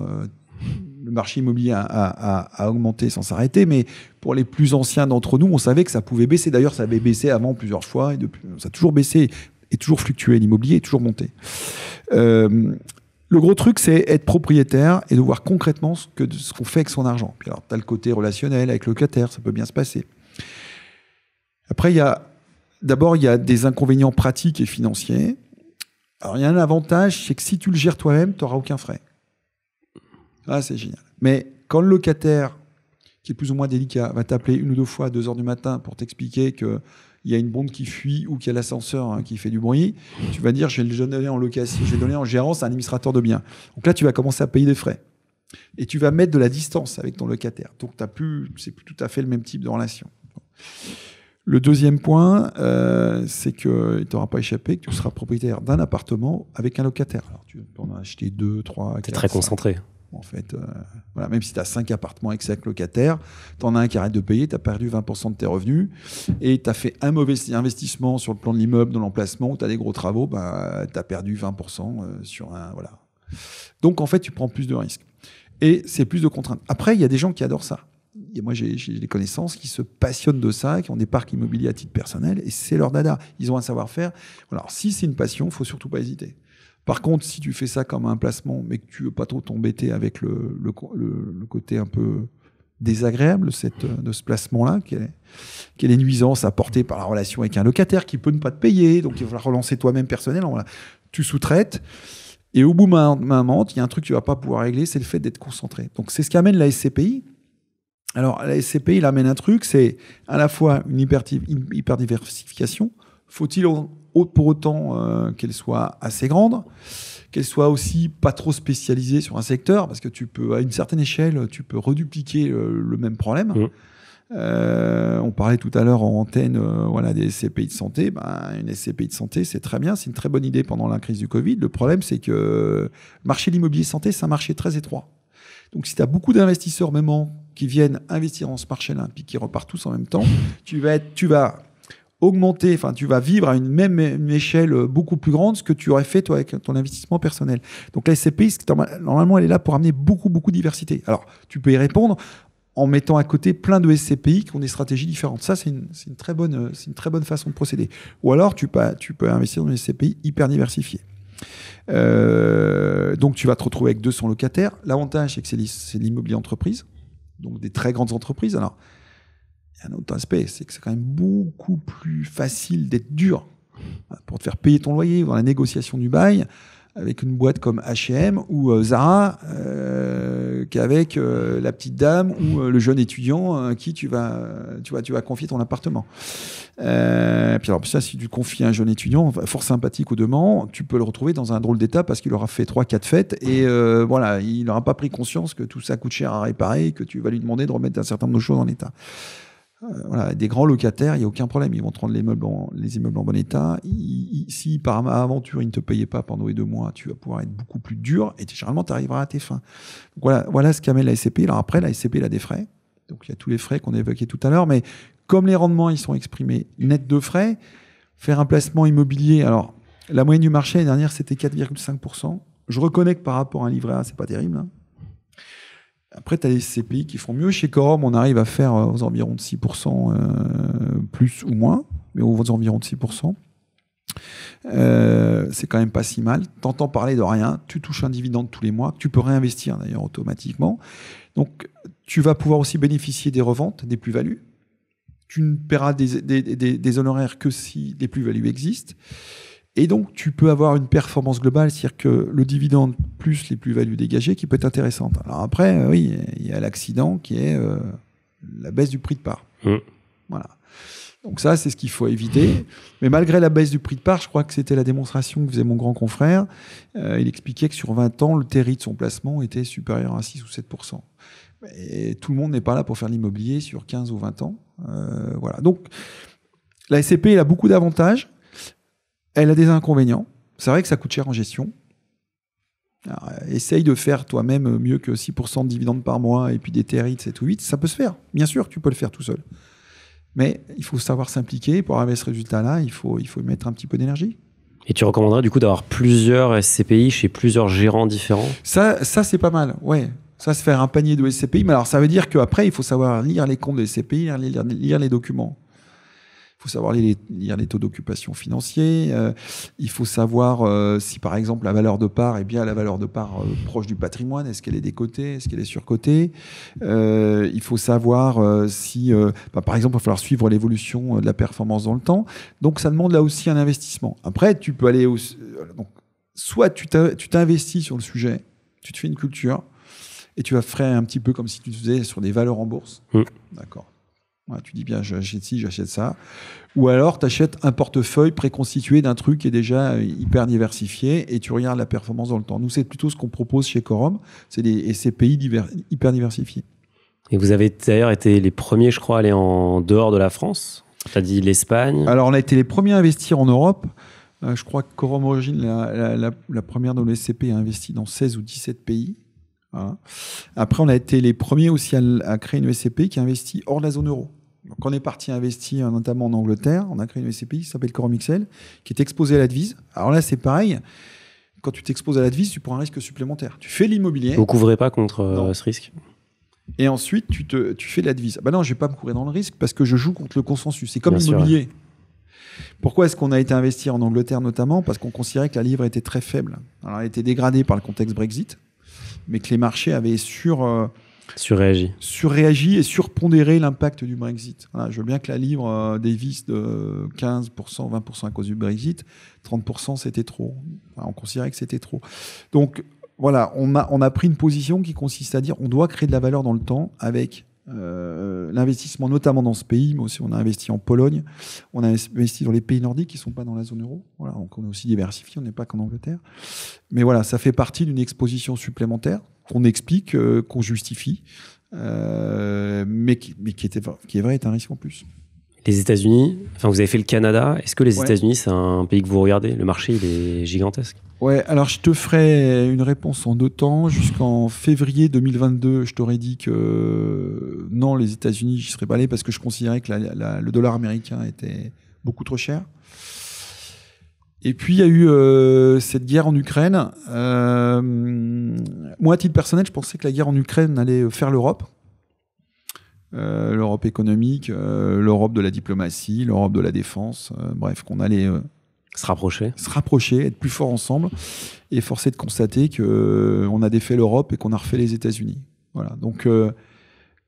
A: Le marché immobilier a augmenté sans s'arrêter, mais pour les plus anciens d'entre nous, on savait que ça pouvait baisser. D'ailleurs, ça avait baissé avant plusieurs fois, et ça a toujours baissé et toujours fluctué. L'immobilier est toujours monté. Le gros truc, c'est être propriétaire et de voir concrètement ce qu'on fait avec son argent. Puis alors, tu as le côté relationnel avec le locataire, ça peut bien se passer. Après, il y a des inconvénients pratiques et financiers. Alors, il y a un avantage, c'est que si tu le gères toi-même, tu n'auras aucun frais. Ah, c'est génial. Mais quand le locataire, qui est plus ou moins délicat, va t'appeler 1 ou 2 fois à 2 heures du matin pour t'expliquer qu'il y a une bombe qui fuit ou qu'il y a l'ascenseur qui fait du bruit, tu vas dire, je vais le donner en location, je vais le donner en gérance à un administrateur de biens. Donc là, tu vas commencer à payer des frais. Et tu vas mettre de la distance avec ton locataire. Donc, c'est plus tout à fait le même type de relation. Le deuxième point, c'est qu'il ne t'aura pas échappé que tu seras propriétaire d'un appartement avec un locataire. Alors, tu peux en acheter 2, 3, 4.
B: C'est très concentré.
A: En fait, même si tu as 5 appartements avec 5 locataires, tu en as un qui arrête de payer, tu as perdu 20% de tes revenus et tu as fait un mauvais investissement sur le plan de l'immeuble, dans l'emplacement, où tu as des gros travaux, tu as perdu 20% sur un. Voilà. Donc, en fait, tu prends plus de risques. Et c'est plus de contraintes. Après, il y a des gens qui adorent ça. Et moi, j'ai des connaissances qui se passionnent de ça, qui ont des parcs immobiliers à titre personnel, et c'est leur dada. Ils ont un savoir-faire. Voilà. Alors, si c'est une passion, il ne faut surtout pas hésiter. Par contre, si tu fais ça comme un placement, mais que tu ne veux pas trop t'embêter avec le côté un peu désagréable de ce placement-là, qui est les nuisances apportées par la relation avec un locataire qui peut ne pas te payer, donc il va falloir relancer toi-même personnellement. Voilà. Tu sous-traites, et au bout d'un moment, il y a un truc que tu ne vas pas pouvoir régler, c'est le fait d'être concentré. Donc c'est ce qu'amène la SCPI. Alors la SCPI, il amène un truc, c'est à la fois une hyperdiversification. Faut-il pour autant qu'elle soit assez grande, qu'elle soit aussi pas trop spécialisée sur un secteur, parce que tu peux, à une certaine échelle, tu peux redupliquer le même problème. On parlait tout à l'heure en antenne des SCPI de santé. Une SCPI de santé, c'est très bien, c'est une très bonne idée pendant la crise du Covid. Le problème, c'est que le marché de l'immobilier santé, c'est un marché très étroit. Donc, si tu as beaucoup d'investisseurs même qui viennent investir dans ce marché-là, puis qui repartent tous en même temps, tu vas augmenter, tu vas vivre à une échelle beaucoup plus grande ce que tu aurais fait toi avec ton investissement personnel. Donc la SCPI, normalement, elle est là pour amener beaucoup de diversité. Alors, tu peux y répondre en mettant à côté plein de SCPI qui ont des stratégies différentes. Ça, c'est une très bonne façon de procéder. Ou alors, tu peux investir dans une SCPI hyper diversifiée. Donc, tu vas te retrouver avec 200 locataires. L'avantage, c'est que c'est l'immobilier entreprise, donc des très grandes entreprises. Alors, il y a un autre aspect, c'est que c'est quand même beaucoup plus facile d'être dur pour te faire payer ton loyer dans la négociation du bail avec une boîte comme H&M ou Zara qu'avec la petite dame ou le jeune étudiant à qui tu vas confier ton appartement. Puis alors ça, si tu confies à un jeune étudiant fort sympathique au demeurant, tu peux le retrouver dans un drôle d'état parce qu'il aura fait 3-4 fêtes et il n'aura pas pris conscience que tout ça coûte cher à réparer et que tu vas lui demander de remettre un certain nombre de choses en état. Voilà, des grands locataires, il n'y a aucun problème. Ils vont te rendre les immeubles en bon état. Si par aventure, ils ne te payaient pas pendant les 2 mois, tu vas pouvoir être beaucoup plus dur et généralement, tu arriveras à tes fins. Donc voilà ce qu'amène la SCPI. Alors après, la SCPI, elle a des frais. Donc il y a tous les frais qu'on a évoqués tout à l'heure. Mais comme les rendements, ils sont exprimés net de frais, faire un placement immobilier, alors la moyenne du marché l'année dernière, c'était 4,5%. Je reconnais que par rapport à un livret A, c'est pas terrible, hein. Après, tu as des CPI qui font mieux. Chez Corum, on arrive à faire aux environs de 6%, plus ou moins, mais aux environs de 6%. C'est quand même pas si mal. T'entends parler de rien, tu touches un dividende tous les mois, tu peux réinvestir d'ailleurs automatiquement. Donc, tu vas pouvoir aussi bénéficier des reventes, des plus-values. Tu ne paieras des honoraires que si des plus-values existent. Et donc, tu peux avoir une performance globale, c'est-à-dire que le dividende plus les plus-values dégagées qui peut être intéressante. Alors après, oui, il y a l'accident qui est la baisse du prix de part. Voilà. Donc ça, c'est ce qu'il faut éviter. Mais malgré la baisse du prix de part, je crois que c'était la démonstration que faisait mon grand confrère. Il expliquait que sur 20 ans, le TRI de son placement était supérieur à 6 ou 7%. Et tout le monde n'est pas là pour faire l'immobilier sur 15 ou 20 ans. Voilà. Donc, la SCPI, elle a beaucoup d'avantages. Elle a des inconvénients. C'est vrai que ça coûte cher en gestion. Alors, essaye de faire toi-même mieux que 6% de dividendes par mois et puis des TRI de 7 ou 8. Ça peut se faire. Bien sûr, tu peux le faire tout seul. Mais il faut savoir s'impliquer. Pour arriver à ce résultat-là, il faut y mettre un petit peu d'énergie.
B: Et tu recommanderais du coup d'avoir plusieurs SCPI chez plusieurs gérants différents ?
A: Ça c'est pas mal, ouais. Ça, se faire un panier de SCPI. Mais alors, ça veut dire qu'après, il faut savoir lire les comptes des SCPI, lire les documents. Il faut savoir lire les taux d'occupation financiers. Il faut savoir si, par exemple, la valeur de part est bien la valeur de part proche du patrimoine. Est-ce qu'elle est décotée? Est-ce qu'elle est surcotée? Il faut savoir si, par exemple, il va falloir suivre l'évolution de la performance dans le temps. Donc, ça demande là aussi un investissement. Après, tu peux aller... donc, soit tu t'investis sur le sujet, tu te fais une culture, et tu vas faire un petit peu comme si tu faisais sur des valeurs en bourse. D'accord. Ouais, tu dis bien, j'achète ci, j'achète ça. Ou alors, tu achètes un portefeuille préconstitué d'un truc qui est déjà hyper diversifié et tu regardes la performance dans le temps. Nous, c'est plutôt ce qu'on propose chez Corum, c'est des SCPI hyper diversifiés.
B: Et vous avez d'ailleurs été les premiers, je crois, à aller en dehors de la France. Tu as dit l'Espagne.
A: Alors, on a été les premiers à investir en Europe. Je crois que Corum Origine, la première de nos SCPI, a investi dans 16 ou 17 pays. Voilà. Après, on a été les premiers aussi à créer une SCPI qui a investi hors de la zone euro. Donc, on est parti investir notamment en Angleterre. On a créé une SCPI qui s'appelle Corum XL, qui est exposée à la devise. Alors là, c'est pareil. Quand tu t'exposes à la devise, tu prends un risque supplémentaire. Tu fais l'immobilier.
B: Vous ne couvrez pas contre ce risque?
A: Et ensuite, tu fais de la devise. Non, je ne vais pas me courir dans le risque parce que je joue contre le consensus. C'est comme
B: Bien
A: l'immobilier.
B: Sûr, ouais.
A: Pourquoi est-ce qu'on a été investir en Angleterre notamment? Parce qu'on considérait que la livre était très faible. Alors, elle était dégradée par le contexte Brexit, mais que les marchés avaient surréagi et surpondéré l'impact du Brexit. Voilà, je veux bien que la livre dévisse de 15%, 20% à cause du Brexit. 30%, c'était trop. Enfin, on considérait que c'était trop. Donc, voilà, on a pris une position qui consiste à dire on doit créer de la valeur dans le temps avec l'investissement notamment dans ce pays, mais aussi on a investi en Pologne, on a investi dans les pays nordiques qui ne sont pas dans la zone euro. Voilà, donc on est aussi diversifié, on n'est pas qu'en Angleterre. Mais voilà, ça fait partie d'une exposition supplémentaire qu'on explique, qu'on justifie, mais qui est vrai, est un risque en plus.
B: Les États-Unis, enfin vous avez fait le Canada, est-ce que les États-Unis c'est un pays que vous regardez? Le marché il est gigantesque.
A: Ouais, alors je te ferai une réponse en 2 temps. Jusqu'en février 2022, je t'aurais dit que non, les États-Unis, j'y serais pas allé parce que je considérais que le dollar américain était beaucoup trop cher. Et puis il y a eu cette guerre en Ukraine. Moi, à titre personnel, je pensais que la guerre en Ukraine allait faire l'Europe. L'Europe économique, l'Europe de la diplomatie, l'Europe de la défense, bref, qu'on allait
B: se rapprocher, être plus fort ensemble, et force est de constater qu'on a défait l'Europe et qu'on a refait les États-Unis. Voilà. Donc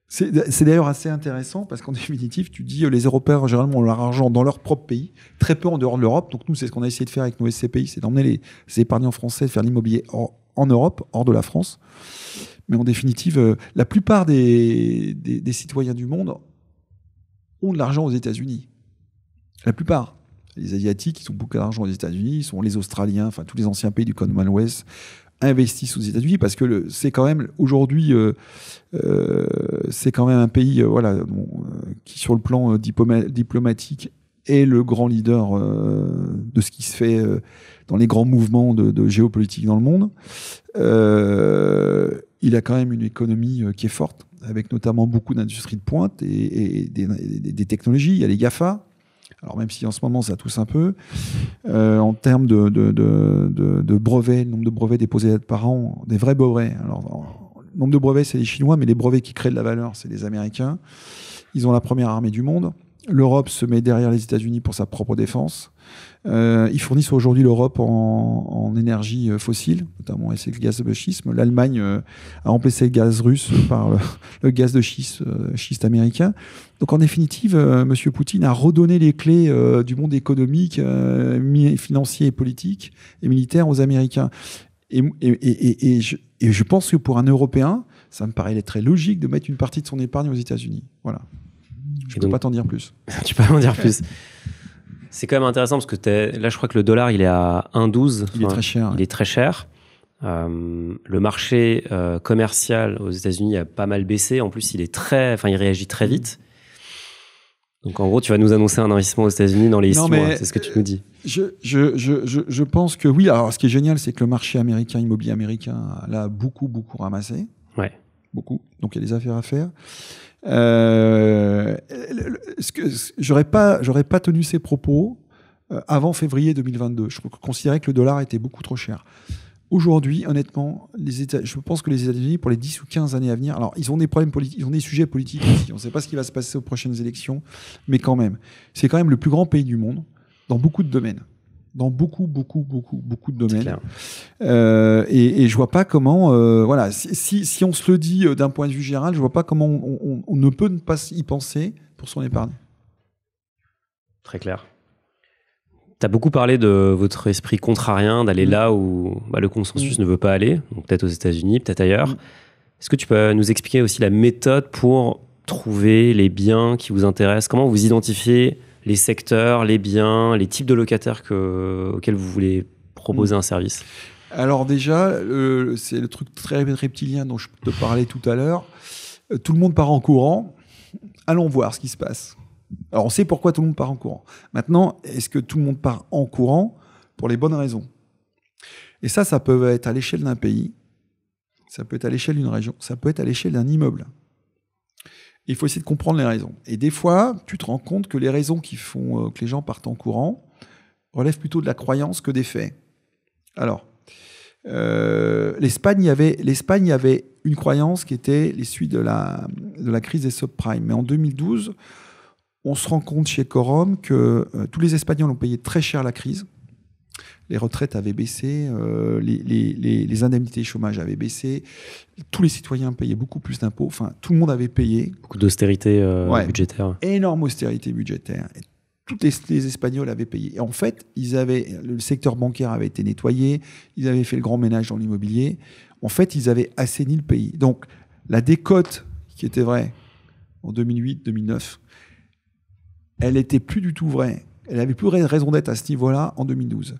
B: c'est d'ailleurs assez intéressant parce qu'en définitive, tu dis les Européens généralement ont leur argent dans leur propre pays, très peu en dehors de l'Europe. Donc nous, c'est ce qu'on a essayé de faire avec nos SCPI, c'est d'emmener les épargnants français faire l'immobilier en Europe, hors de la France. Mais en définitive, la plupart des citoyens du monde ont de l'argent aux États-Unis. La plupart. Les Asiatiques, ils ont beaucoup d'argent aux États-Unis, ils sont les Australiens, enfin tous les anciens pays du Commonwealth,
A: investissent aux États-Unis parce que c'est quand même aujourd'hui, c'est quand même un pays qui sur le plan diplomatique est le grand leader de ce qui se fait dans les grands mouvements de géopolitique dans le monde. Il a quand même une économie qui est forte, avec notamment beaucoup d'industries de pointe et des technologies. Il y a les GAFA. Alors même si en ce moment ça tousse un peu, en termes de brevets, le nombre de brevets déposés par an, des vrais brevets. Alors, le nombre de brevets, c'est les Chinois, mais les brevets qui créent de la valeur, c'est les Américains. Ils ont la première armée du monde. L'Europe se met derrière les États-Unis pour sa propre défense. Ils fournissent aujourd'hui l'Europe en énergie fossile, notamment le gaz de schiste. L'Allemagne a remplacé le gaz russe par le gaz de schiste américain. Donc en définitive, M. Poutine a redonné les clés du monde économique, financier, politique et militaire aux Américains. Et je pense que pour un Européen, ça me paraît très logique de mettre une partie de son épargne aux États-Unis. Voilà. Je ne peux pas t'en dire plus.
B: Tu peux pas m'en dire plus. C'est quand même intéressant parce que là, je crois que le dollar, il est à 1,12.
A: Il est très cher.
B: Il est très cher. Le marché commercial aux États-Unis a pas mal baissé. En plus, il réagit très vite. Donc, en gros, tu vas nous annoncer un investissement aux États-Unis dans les 6 mois. C'est ce que tu nous dis.
A: Je pense que oui. Alors, ce qui est génial, c'est que le marché américain, immobilier américain, l'a beaucoup ramassé.
B: Ouais.
A: Beaucoup. Donc, il y a des affaires à faire. J'aurais pas tenu ces propos avant février 2022. Je considérais que le dollar était beaucoup trop cher. Aujourd'hui, honnêtement, je pense que les États-Unis, pour les 10 ou 15 années à venir, alors ils ont des problèmes politiques, ils ont des sujets politiques aussi. On ne sait pas ce qui va se passer aux prochaines élections, mais quand même, c'est quand même le plus grand pays du monde dans beaucoup de domaines. Dans beaucoup de domaines. Et je vois pas comment, si on se le dit d'un point de vue général, je vois pas comment on ne peut ne pas y penser pour son épargne.
B: Très clair. Tu as beaucoup parlé de votre esprit contrarien, d'aller là où le consensus ne veut pas aller, donc peut-être aux États-Unis, peut-être ailleurs. Est-ce que tu peux nous expliquer aussi la méthode pour trouver les biens qui vous intéressent? Comment vous identifiez les secteurs, les biens, les types de locataires auxquels vous voulez proposer un service?
A: Alors déjà, c'est le truc très reptilien dont je te parlais tout à l'heure. Tout le monde part en courant. Allons voir ce qui se passe. Alors on sait pourquoi tout le monde part en courant. Maintenant, est-ce que tout le monde part en courant pour les bonnes raisons? Et ça peut être à l'échelle d'un pays, ça peut être à l'échelle d'une région, ça peut être à l'échelle d'un immeuble. Il faut essayer de comprendre les raisons. Et des fois, tu te rends compte que les raisons qui font que les gens partent en courant relèvent plutôt de la croyance que des faits. Alors, l'Espagne avait une croyance qui était l'issue de la crise des subprimes. Mais en 2012, on se rend compte chez Quorum que tous les Espagnols ont payé très cher la crise. Les retraites avaient baissé, les indemnités chômage avaient baissé, tous les citoyens payaient beaucoup plus d'impôts, enfin tout le monde avait payé.
B: Beaucoup d'austérité budgétaire.
A: Énorme austérité budgétaire. Et tous les Espagnols avaient payé. Et en fait, le secteur bancaire avait été nettoyé, ils avaient fait le grand ménage dans l'immobilier. En fait, ils avaient assaini le pays. Donc la décote qui était vraie en 2008-2009, elle n'était plus du tout vraie. Elle n'avait plus raison d'être à ce niveau-là en 2012.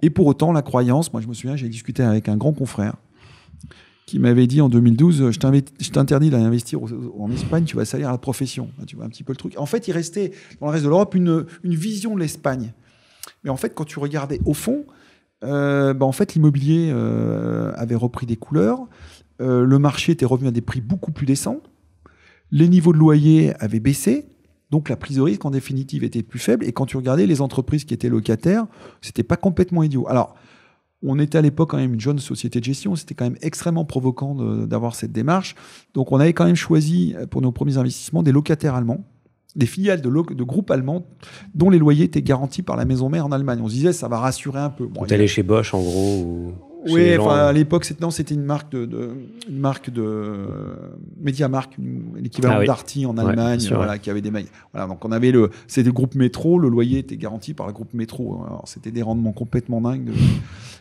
A: Et pour autant, la croyance, moi je me souviens, j'ai discuté avec un grand confrère qui m'avait dit en 2012, je t'interdis d'aller investir en Espagne, tu vas salir à la profession. Tu vois un petit peu le truc. En fait, il restait dans le reste de l'Europe une vision de l'Espagne. Mais en fait, quand tu regardais au fond, en fait, l'immobilier avait repris des couleurs, le marché était revenu à des prix beaucoup plus décents, les niveaux de loyer avaient baissé, donc la prise de risque en définitive était plus faible. Et quand tu regardais les entreprises qui étaient locataires, c'était pas complètement idiot. Alors, on était à l'époque quand même une jeune société de gestion, c'était quand même extrêmement provocant d'avoir cette démarche. Donc on avait quand même choisi pour nos premiers investissements des locataires allemands, des filiales de groupes allemands dont les loyers étaient garantis par la maison mère en Allemagne. On se disait ça va rassurer un peu.
B: Bon, t'es allé chez Bosch en gros
A: Oui, à l'époque, c'était une marque de MediaMarkt, l'équivalent d'Arty en Allemagne, qui avait des mails. Voilà, donc on avait c'était le groupe Métro, le loyer était garanti par le groupe Métro. Alors, c'était des rendements complètement dingues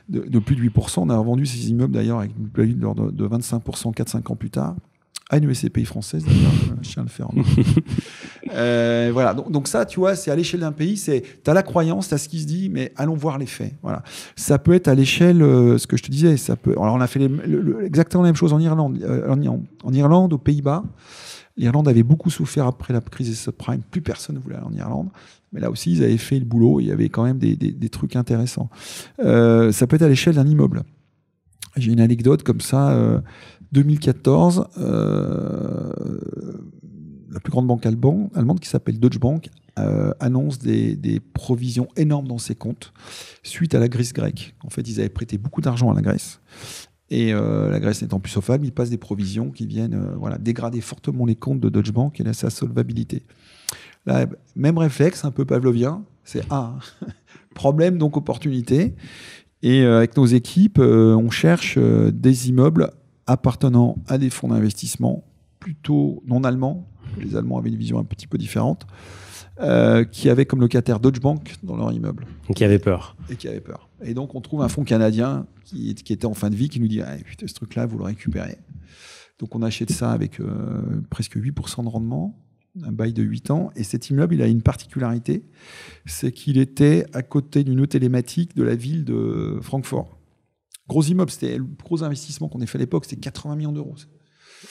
A: de plus de 8%. On a vendu ces immeubles d'ailleurs avec une plus-value de 25%, 4-5 ans plus tard, une SCPI française, d'ailleurs, je tiens à le faire. Voilà. Donc ça, tu vois, c'est à l'échelle d'un pays, t'as la croyance, t'as ce qui se dit, mais allons voir les faits. Voilà. Ça peut être à l'échelle, ce que je te disais, alors on a fait exactement la même chose en Irlande. En Irlande, aux Pays-Bas, l'Irlande avait beaucoup souffert après la crise des subprimes. Plus personne ne voulait aller en Irlande. Mais là aussi, ils avaient fait le boulot. Il y avait quand même des trucs intéressants. Ça peut être à l'échelle d'un immeuble. J'ai une anecdote comme ça. 2014, la plus grande banque allemande qui s'appelle Deutsche Bank annonce des provisions énormes dans ses comptes suite à la crise grecque. En fait, ils avaient prêté beaucoup d'argent à la Grèce. Et la Grèce n'étant plus solvable, ils passent des provisions qui viennent dégrader fortement les comptes de Deutsche Bank et sa solvabilité. Là, même réflexe, un peu pavlovien, c'est problème, donc opportunité. Et avec nos équipes, on cherche des immeubles appartenant à des fonds d'investissement plutôt non allemands. Les Allemands avaient une vision un petit peu différente, qui avaient comme locataire Deutsche Bank dans leur immeuble.
B: Donc qui avait peur.
A: Et donc on trouve un fonds canadien qui était en fin de vie, qui nous dit putain, ce truc-là, vous le récupérez. Donc on achète ça avec presque 8% de rendement, un bail de 8 ans. Et cet immeuble, il a une particularité, c'est qu'il était à côté d'une eau télématique de la ville de Francfort. Gros immeuble, c'était le gros investissement qu'on ait fait à l'époque, c'était 80 millions d'euros.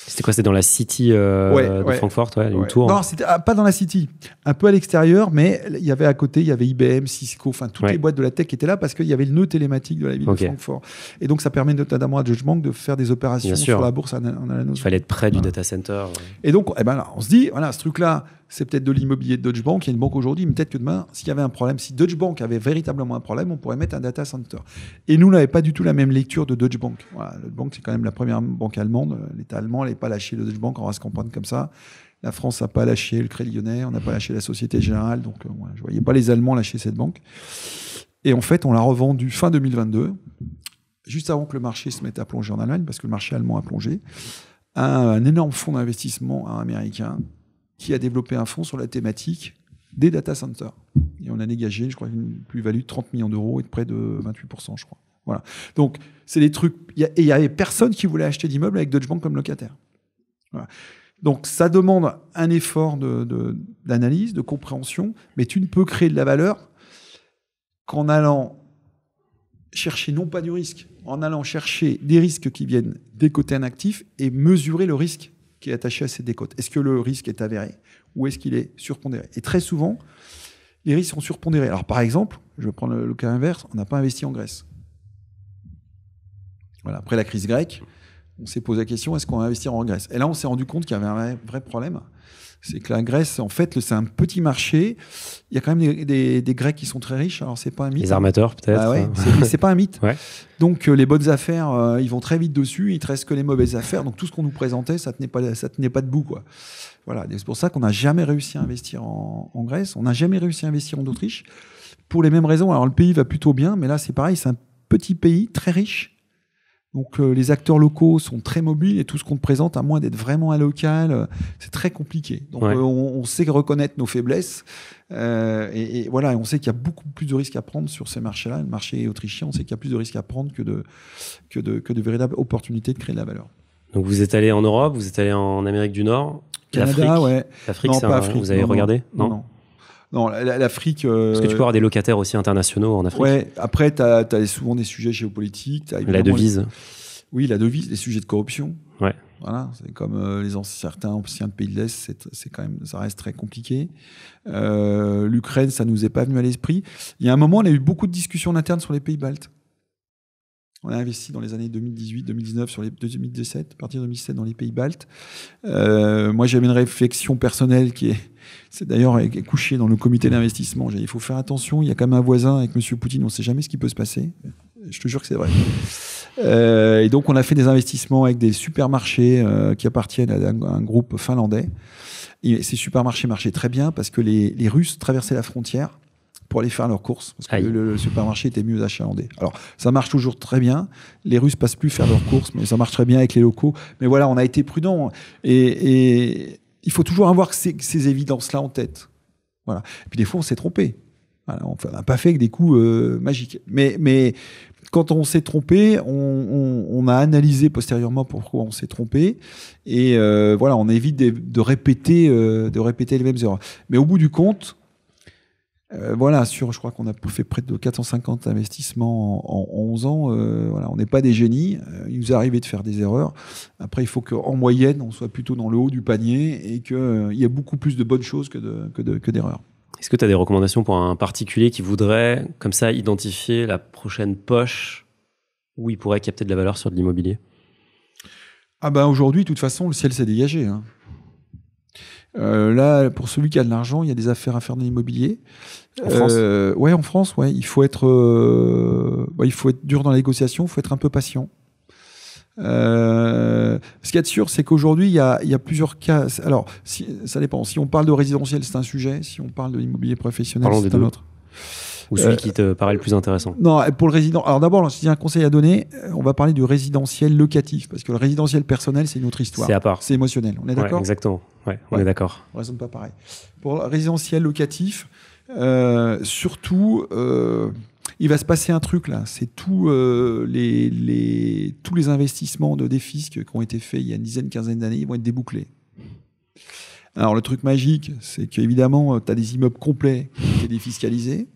B: C'était quoi? C'était dans la City de Francfort, une tour?
A: Non, c'était pas dans la City. Un peu à l'extérieur, mais il y avait à côté, il y avait IBM, Cisco, enfin toutes les boîtes de la tech qui étaient là parce qu'il y avait le nœud télématique de la ville de Francfort. Et donc, ça permet notamment à Deutsche Bank de faire des opérations sur la bourse en Allemagne.
B: Il fallait être près du data center.
A: Et donc, là, on se dit, voilà, ce truc-là, c'est peut-être de l'immobilier de Deutsche Bank. Il y a une banque aujourd'hui, mais peut-être que demain, s'il y avait un problème, si Deutsche Bank avait véritablement un problème, on pourrait mettre un data center. Et nous, on n'avait pas du tout la même lecture de Deutsche Bank. Voilà, Deutsche Bank, c'est quand même la première banque allemande. L'État allemand n'avait pas lâché le Deutsche Bank, on va se comprendre comme ça. La France n'a pas lâché le Crédit Lyonnais, on n'a pas lâché la Société Générale. Donc, je ne voyais pas les Allemands lâcher cette banque. Et en fait, on l'a revendue fin 2022, juste avant que le marché se mette à plonger en Allemagne, parce que le marché allemand a plongé, à un énorme fonds d'investissement américain qui a développé un fonds sur la thématique des data centers. Et on a dégagé, je crois, une plus-value de 30 millions d'euros et de près de 28%, je crois. Voilà. Donc, c'est des trucs... Et il n'y avait personne qui voulait acheter d'immeubles avec Deutsche Bank comme locataire. Voilà. Donc, ça demande un effort d'analyse, de compréhension, mais tu ne peux créer de la valeur qu'en allant chercher non pas du risque, en allant chercher des risques qui viennent décoter un actif et mesurer le risque qui est attaché à ces décotes. Est-ce que le risque est avéré ou est-ce qu'il est surpondéré? Et très souvent, les risques sont surpondérés. Alors, par exemple, je vais prendre le cas inverse, on n'a pas investi en Grèce. Voilà, après la crise grecque, on s'est posé la question, est-ce qu'on va investir en Grèce? Et là, on s'est rendu compte qu'il y avait un vrai problème. C'est que la Grèce, en fait, c'est un petit marché. Il y a quand même des Grecs qui sont très riches. Alors, c'est pas un mythe.
B: Les armateurs, peut-être.
A: Ah ouais, c'est pas un mythe. Ouais. Donc, les bonnes affaires, ils vont très vite dessus. Il te reste que les mauvaises affaires. Donc, tout ce qu'on nous présentait, ça tenait pas debout, quoi. Voilà. C'est pour ça qu'on n'a jamais réussi à investir en Grèce. On n'a jamais réussi à investir en Autriche. Pour les mêmes raisons. Alors, le pays va plutôt bien. Mais là, c'est pareil. C'est un petit pays très riche. Donc les acteurs locaux sont très mobiles et tout ce qu'on te présente, à moins d'être vraiment un local, c'est très compliqué. Donc on sait reconnaître nos faiblesses et voilà, on sait qu'il y a beaucoup plus de risques à prendre sur ces marchés-là. Le marché autrichien, on sait qu'il y a plus de risques à prendre que de véritables opportunités de créer de la valeur.
B: Donc vous êtes allé en Europe, vous êtes allé en Amérique du Nord,
A: Canada,
B: l'Afrique, non, pas Afrique, vous avez regardé?
A: Non, l'Afrique...
B: Parce que tu peux avoir des locataires aussi internationaux en Afrique.
A: Ouais, après, tu as souvent des sujets géopolitiques.
B: La devise.
A: Oui, la devise, les sujets de corruption.
B: Ouais.
A: Voilà, c'est comme certains anciens pays de l'Est, c'est quand même, ça reste très compliqué. L'Ukraine, ça nous est pas venu à l'esprit. Il y a un moment, on a eu beaucoup de discussions en interne sur les pays baltes. On a investi dans les années 2018, 2019, sur les 2017, à partir de 2017 dans les pays baltes. Moi, j'avais une réflexion personnelle c'est d'ailleurs couché dans le comité d'investissement. Il faut faire attention, il y a quand même un voisin avec M. Poutine, on ne sait jamais ce qui peut se passer. Je te jure que c'est vrai. Et donc, on a fait des investissements avec des supermarchés qui appartiennent à un groupe finlandais. Et ces supermarchés marchaient très bien parce que les Russes traversaient la frontière pour aller faire leurs courses, parce que le supermarché était mieux achalandé. Alors, ça marche toujours très bien. Les Russes passent plus faire leurs courses, mais ça marche très bien avec les locaux. Mais voilà, on a été prudents. Et il faut toujours avoir ces évidences-là en tête. Voilà. Et puis des fois, on s'est trompé. Voilà, on n'a pas fait avec des coups magiques. Mais quand on s'est trompé, on a analysé postérieurement pourquoi on s'est trompé. Et voilà, on évite de répéter les mêmes erreurs. Mais au bout du compte, voilà, je crois qu'on a fait près de 450 investissements en 11 ans. Voilà, on n'est pas des génies. Il nous est arrivé de faire des erreurs. Après, il faut qu'en moyenne, on soit plutôt dans le haut du panier et qu'il y ait beaucoup plus de bonnes choses que d'erreurs.
B: Est-ce que tu as des recommandations pour un particulier qui voudrait, comme ça, identifier la prochaine poche où il pourrait capter de la valeur sur de l'immobilier ?
A: Ah ben aujourd'hui, de toute façon, le ciel s'est dégagé. Hein. Là, pour celui qui a de l'argent, il y a des affaires à faire dans l'immobilier.
B: En France ?
A: Ouais, en France, ouais. Il faut être dur dans la négociation, il faut être un peu patient. Ce qu'il y a de sûr, c'est qu'aujourd'hui, il y a plusieurs cas. Alors, ça dépend. Si on parle de résidentiel, c'est un sujet. Si on parle de l'immobilier professionnel, c'est un autre.
B: Ou celui qui te paraît le plus intéressant?
A: Non, pour le résident. Alors d'abord, si j'ai un conseil à donner, on va parler du résidentiel locatif, parce que le résidentiel personnel, c'est une autre histoire.
B: C'est à part.
A: C'est émotionnel. On est d'accord?
B: Ouais, exactement. Ouais, on est d'accord.
A: On raisonne pas pareil. Pour le résidentiel locatif, surtout, il va se passer un truc là. C'est tous les investissements de défisc qui ont été faits il y a une dizaine, quinzaine d'années, ils vont être débouclés. Alors le truc magique, c'est qu'évidemment, tu as des immeubles complets qui ont été défiscalisés,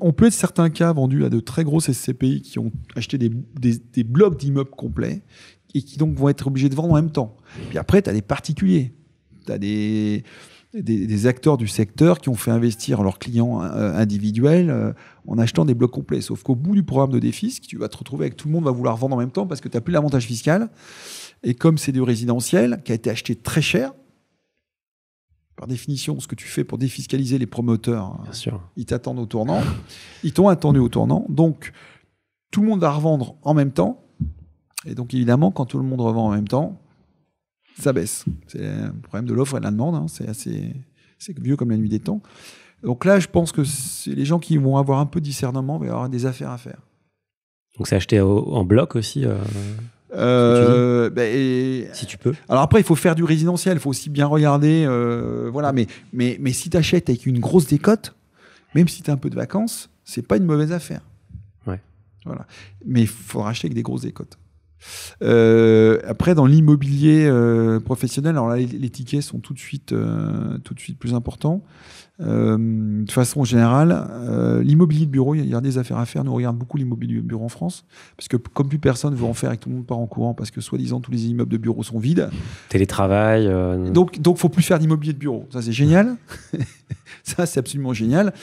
A: on peut être certains cas vendus à de très grosses SCPI qui ont acheté des blocs d'immeubles complets et qui donc vont être obligés de vendre en même temps. Puis après, tu as des particuliers. Tu as des acteurs du secteur qui ont fait investir leurs clients individuels en achetant des blocs complets. Sauf qu'au bout du programme de défisc, tu vas te retrouver avec tout le monde va vouloir vendre en même temps parce que tu n'as plus l'avantage fiscal. Et comme c'est du résidentiel qui a été acheté très cher, par définition, ce que tu fais pour défiscaliser les promoteurs,
B: bien sûr,
A: ils t'attendent au tournant. Ils t'ont attendu au tournant. Donc, tout le monde va revendre en même temps. Et donc, évidemment, quand tout le monde revend en même temps, ça baisse. C'est un problème de l'offre et de la demande. Hein. C'est vieux comme la nuit des temps. Donc là, je pense que c'est les gens qui vont avoir un peu de discernement, il va y avoir des affaires à faire.
B: Donc, c'est acheté en bloc aussi si tu peux.
A: Alors après, il faut faire du résidentiel, il faut aussi bien regarder. Voilà, mais si tu achètes avec une grosse décote, même si tu as un peu de vacances, c'est pas une mauvaise affaire.
B: Ouais.
A: Voilà. Mais il faudra acheter avec des grosses décotes. Après, dans l'immobilier professionnel, alors là, les tickets sont tout de suite plus importants. De façon générale, l'immobilier de bureau, il y a des affaires à faire. Nous, on regarde beaucoup l'immobilier de bureau en France, parce que comme plus personne veut en faire et que tout le monde part en courant, parce que soi-disant tous les immeubles de bureau sont vides.
B: Télétravail.
A: Donc, faut plus faire d'immobilier de bureau. Ça, c'est génial. Ça, c'est absolument génial.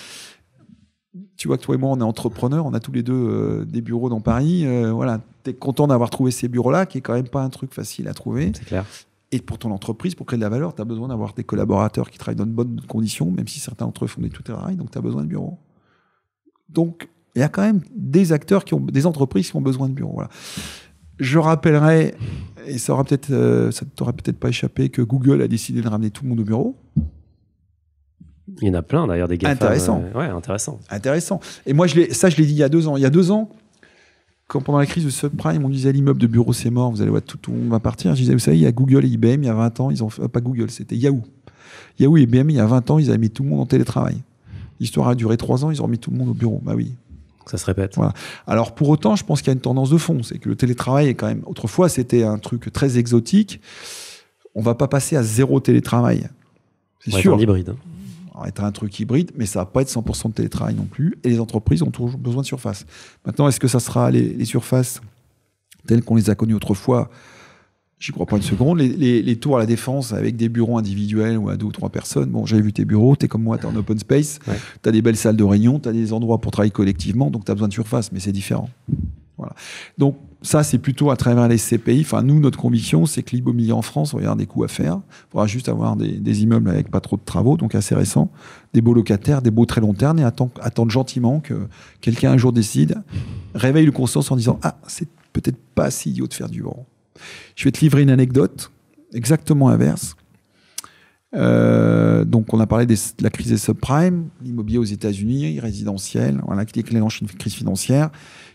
A: Tu vois que toi et moi, on est entrepreneurs, on a tous les deux des bureaux dans Paris. Voilà, t'es content d'avoir trouvé ces bureaux-là, qui est quand même pas un truc facile à trouver.
B: C'est clair.
A: Et pour ton entreprise, pour créer de la valeur, tu as besoin d'avoir des collaborateurs qui travaillent dans de bonnes conditions, même si certains d'entre eux font des tout-travail, donc tu as besoin de bureaux. Donc, il y a quand même des acteurs des entreprises qui ont besoin de bureaux. Voilà. Je rappellerai, et ça t'aura peut-être pas échappé, que Google a décidé de ramener tout le monde au bureau.
B: Il y en a plein d'ailleurs des GAFA.
A: Intéressant.
B: Ouais, intéressant.
A: Intéressant. Et moi, je l'ai dit il y a 2 ans. Il y a 2 ans, quand pendant la crise de subprime, on disait l'immeuble de bureau c'est mort, vous allez voir, tout le monde va partir. Je disais, vous savez, il y a Google et IBM, il y a 20 ans, ils ont fait, pas Google, c'était Yahoo. Yahoo et IBM, il y a 20 ans, ils avaient mis tout le monde en télétravail. L'histoire a duré 3 ans, ils ont remis tout le monde au bureau. Bah oui.
B: Ça se répète.
A: Voilà. Alors pour autant, je pense qu'il y a une tendance de fond, c'est que le télétravail est quand même. Autrefois, c'était un truc très exotique. On va pas passer à 0 télétravail. C'est sûr.
B: Être en hybride.
A: Ça va être un truc hybride, mais ça va pas être 100% de télétravail non plus. Et les entreprises ont toujours besoin de surface. Maintenant, est-ce que ça sera les surfaces telles qu'on les a connues autrefois? J'y crois pas une seconde. Les tours à la Défense avec des bureaux individuels ou à 2 ou 3 personnes. Bon, j'avais vu tes bureaux, t'es comme moi, t'es en open space, ouais. T'as des belles salles de réunion, t'as des endroits pour travailler collectivement, donc t'as besoin de surface, mais c'est différent. Voilà. Donc, ça, c'est plutôt à travers les SCPI. Enfin, nous, notre conviction, c'est que l'immobilier en France, on regarde des coûts à faire. Il faudra juste avoir des immeubles avec pas trop de travaux, donc assez récents, des beaux locataires, des beaux très long terme, et attendre gentiment que quelqu'un un jour décide, réveille le conscience en disant « Ah, c'est peut-être pas si idiot de faire du bureau ». Je vais te livrer une anecdote exactement inverse. Donc, on a parlé de la crise des subprimes, l'immobilier aux États-Unis, résidentiel, voilà, qui déclenche une crise financière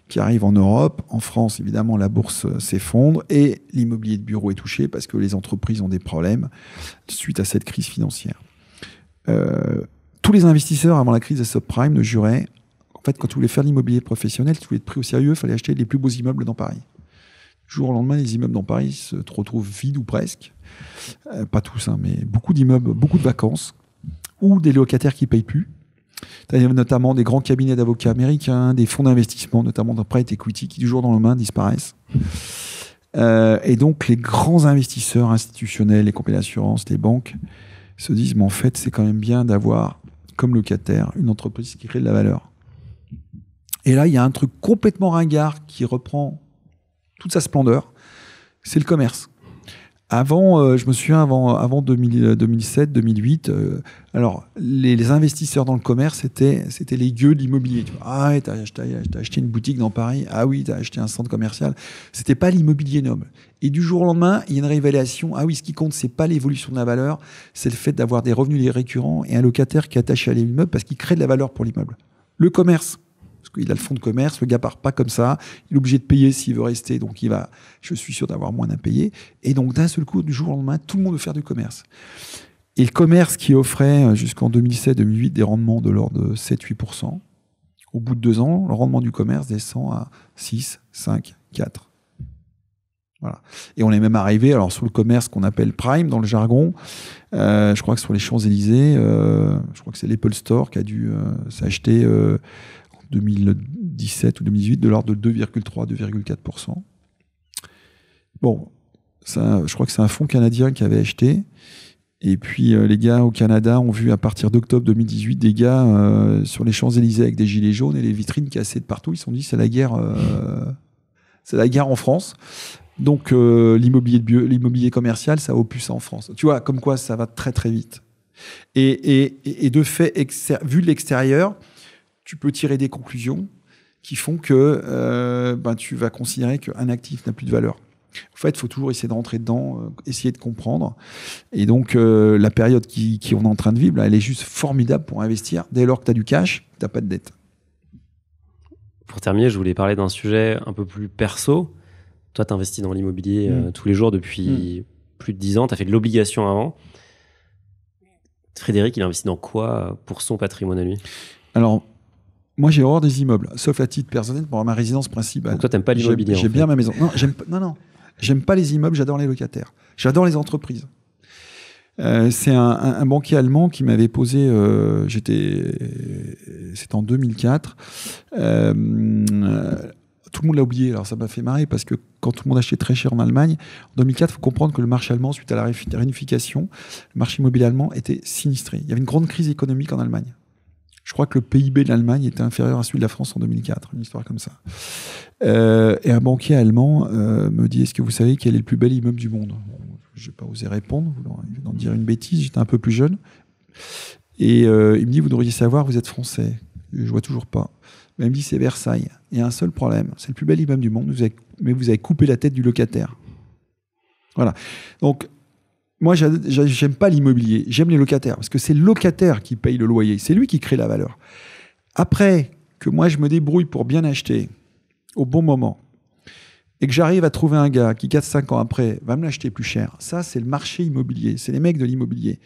A: qui arrive en Europe. En France, évidemment, la bourse s'effondre et l'immobilier de bureau est touché parce que les entreprises ont des problèmes suite à cette crise financière. Tous les investisseurs avant la crise des subprimes ne juraient En fait, quand tu voulais faire l'immobilier professionnel, tu voulais être pris au sérieux, il fallait acheter les plus beaux immeubles dans Paris. Du jour au lendemain, les immeubles dans Paris se retrouvent vides ou presque. Pas tous, hein, mais beaucoup d'immeubles, beaucoup de vacances, ou des locataires qui ne payent plus. Tu as notamment des grands cabinets d'avocats américains, des fonds d'investissement, notamment dans private equity, qui du jour au lendemain disparaissent. Et donc, les grands investisseurs institutionnels, les compagnies d'assurance, les banques, se disent, mais en fait, c'est quand même bien d'avoir, comme locataire, une entreprise qui crée de la valeur. Et là, il y a un truc complètement ringard qui reprend toute sa splendeur, c'est le commerce. Avant, je me souviens, avant 2007, 2008, alors les investisseurs dans le commerce, c'était les gueux de l'immobilier. Ah ouais, t'as acheté une boutique dans Paris. Ah oui, t'as acheté un centre commercial. C'était pas l'immobilier noble. Et du jour au lendemain, il y a une révélation. Ah oui, ce qui compte, c'est pas l'évolution de la valeur, c'est le fait d'avoir des revenus récurrents et un locataire qui est attaché à l'immeuble parce qu'il crée de la valeur pour l'immeuble. Le commerce. Parce qu'il a le fonds de commerce, le gars part pas comme ça, il est obligé de payer s'il veut rester, donc je suis sûr d'avoir moins à payer. Et donc d'un seul coup, du jour au lendemain, tout le monde veut faire du commerce. Et le commerce qui offrait jusqu'en 2007-2008 des rendements de l'ordre de 7-8%, au bout de 2 ans, le rendement du commerce descend à 6, 5, 4. Voilà. Et on est même arrivé sur le commerce qu'on appelle prime dans le jargon. Je crois que sur les Champs-Élysées, je crois que c'est l'Apple Store qui a dû s'acheter 2017 ou 2018 de l'ordre de 2,3-2,4%. Bon, ça, je crois que c'est un fonds canadien qui avait acheté. Et puis les gars au Canada ont vu à partir d'octobre 2018 des gars sur les Champs-Élysées avec des gilets jaunes et les vitrines cassées de partout. Ils se sont dit c'est la guerre en France. Donc l'immobilier commercial, ça opus en France. Tu vois, comme quoi ça va très très vite. Et de fait, vu de l'extérieur, tu peux tirer des conclusions qui font que tu vas considérer qu'un actif n'a plus de valeur. En fait, il faut toujours essayer de rentrer dedans, essayer de comprendre. Et donc, la période qu'on est en train de vivre, là, elle est juste formidable pour investir. Dès lors que tu as du cash, tu n'as pas de dette.
B: Pour terminer, je voulais parler d'un sujet un peu plus perso. Toi, tu investis dans l'immobilier tous les jours depuis plus de 10 ans. Tu as fait de l'obligation avant. Frédéric, il investit dans quoi pour son patrimoine à lui ?
A: Alors, moi, j'ai horreur des immeubles, sauf à titre personnel pour ma résidence principale.
B: Donc toi, t'aimes pas l'immobilier.
A: J'ai bien ma maison. Non, j'aime pas les immeubles, j'adore les locataires. J'adore les entreprises. C'est un banquier allemand qui m'avait posé, c'était en 2004. Tout le monde l'a oublié, alors ça m'a fait marrer parce que quand tout le monde achetait très cher en Allemagne, en 2004, il faut comprendre que le marché allemand, suite à la réunification, le marché immobilier allemand était sinistré. Il y avait une grande crise économique en Allemagne. Je crois que le PIB de l'Allemagne était inférieur à celui de la France en 2004, une histoire comme ça. Et un banquier allemand me dit, est-ce que vous savez quel est le plus bel immeuble du monde ? Je n'ai pas osé répondre, je vais en dire une bêtise, j'étais un peu plus jeune. Et il me dit, vous devriez savoir, vous êtes français. Je ne vois toujours pas. Mais il me dit, c'est Versailles. Il y a un seul problème, c'est le plus bel immeuble du monde, mais vous avez coupé la tête du locataire. Voilà. Donc, moi, j'aime pas l'immobilier, j'aime les locataires, parce que c'est le locataire qui paye le loyer, c'est lui qui crée la valeur. Après que moi, je me débrouille pour bien acheter au bon moment, et que j'arrive à trouver un gars qui, 4-5 ans après, va me l'acheter plus cher, ça, c'est le marché immobilier, c'est les mecs de l'immobilier.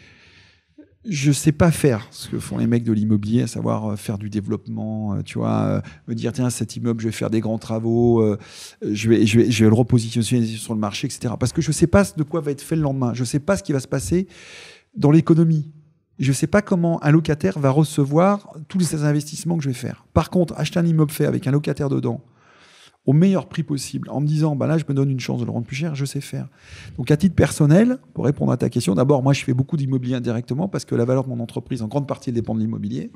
A: Je ne sais pas faire ce que font les mecs de l'immobilier, à savoir faire du développement, me dire, tiens, cet immeuble, je vais faire des grands travaux, je vais le repositionner sur le marché, etc. Parce que je ne sais pas de quoi va être fait le lendemain. Je ne sais pas ce qui va se passer dans l'économie. Je ne sais pas comment un locataire va recevoir tous ces investissements que je vais faire. Par contre, acheter un immeuble fait avec un locataire dedans, au meilleur prix possible, en me disant, là, je me donne une chance de le rendre plus cher, je sais faire. Donc, à titre personnel, pour répondre à ta question, d'abord, moi, je fais beaucoup d'immobilier indirectement parce que la valeur de mon entreprise, en grande partie, elle dépend de l'immobilier.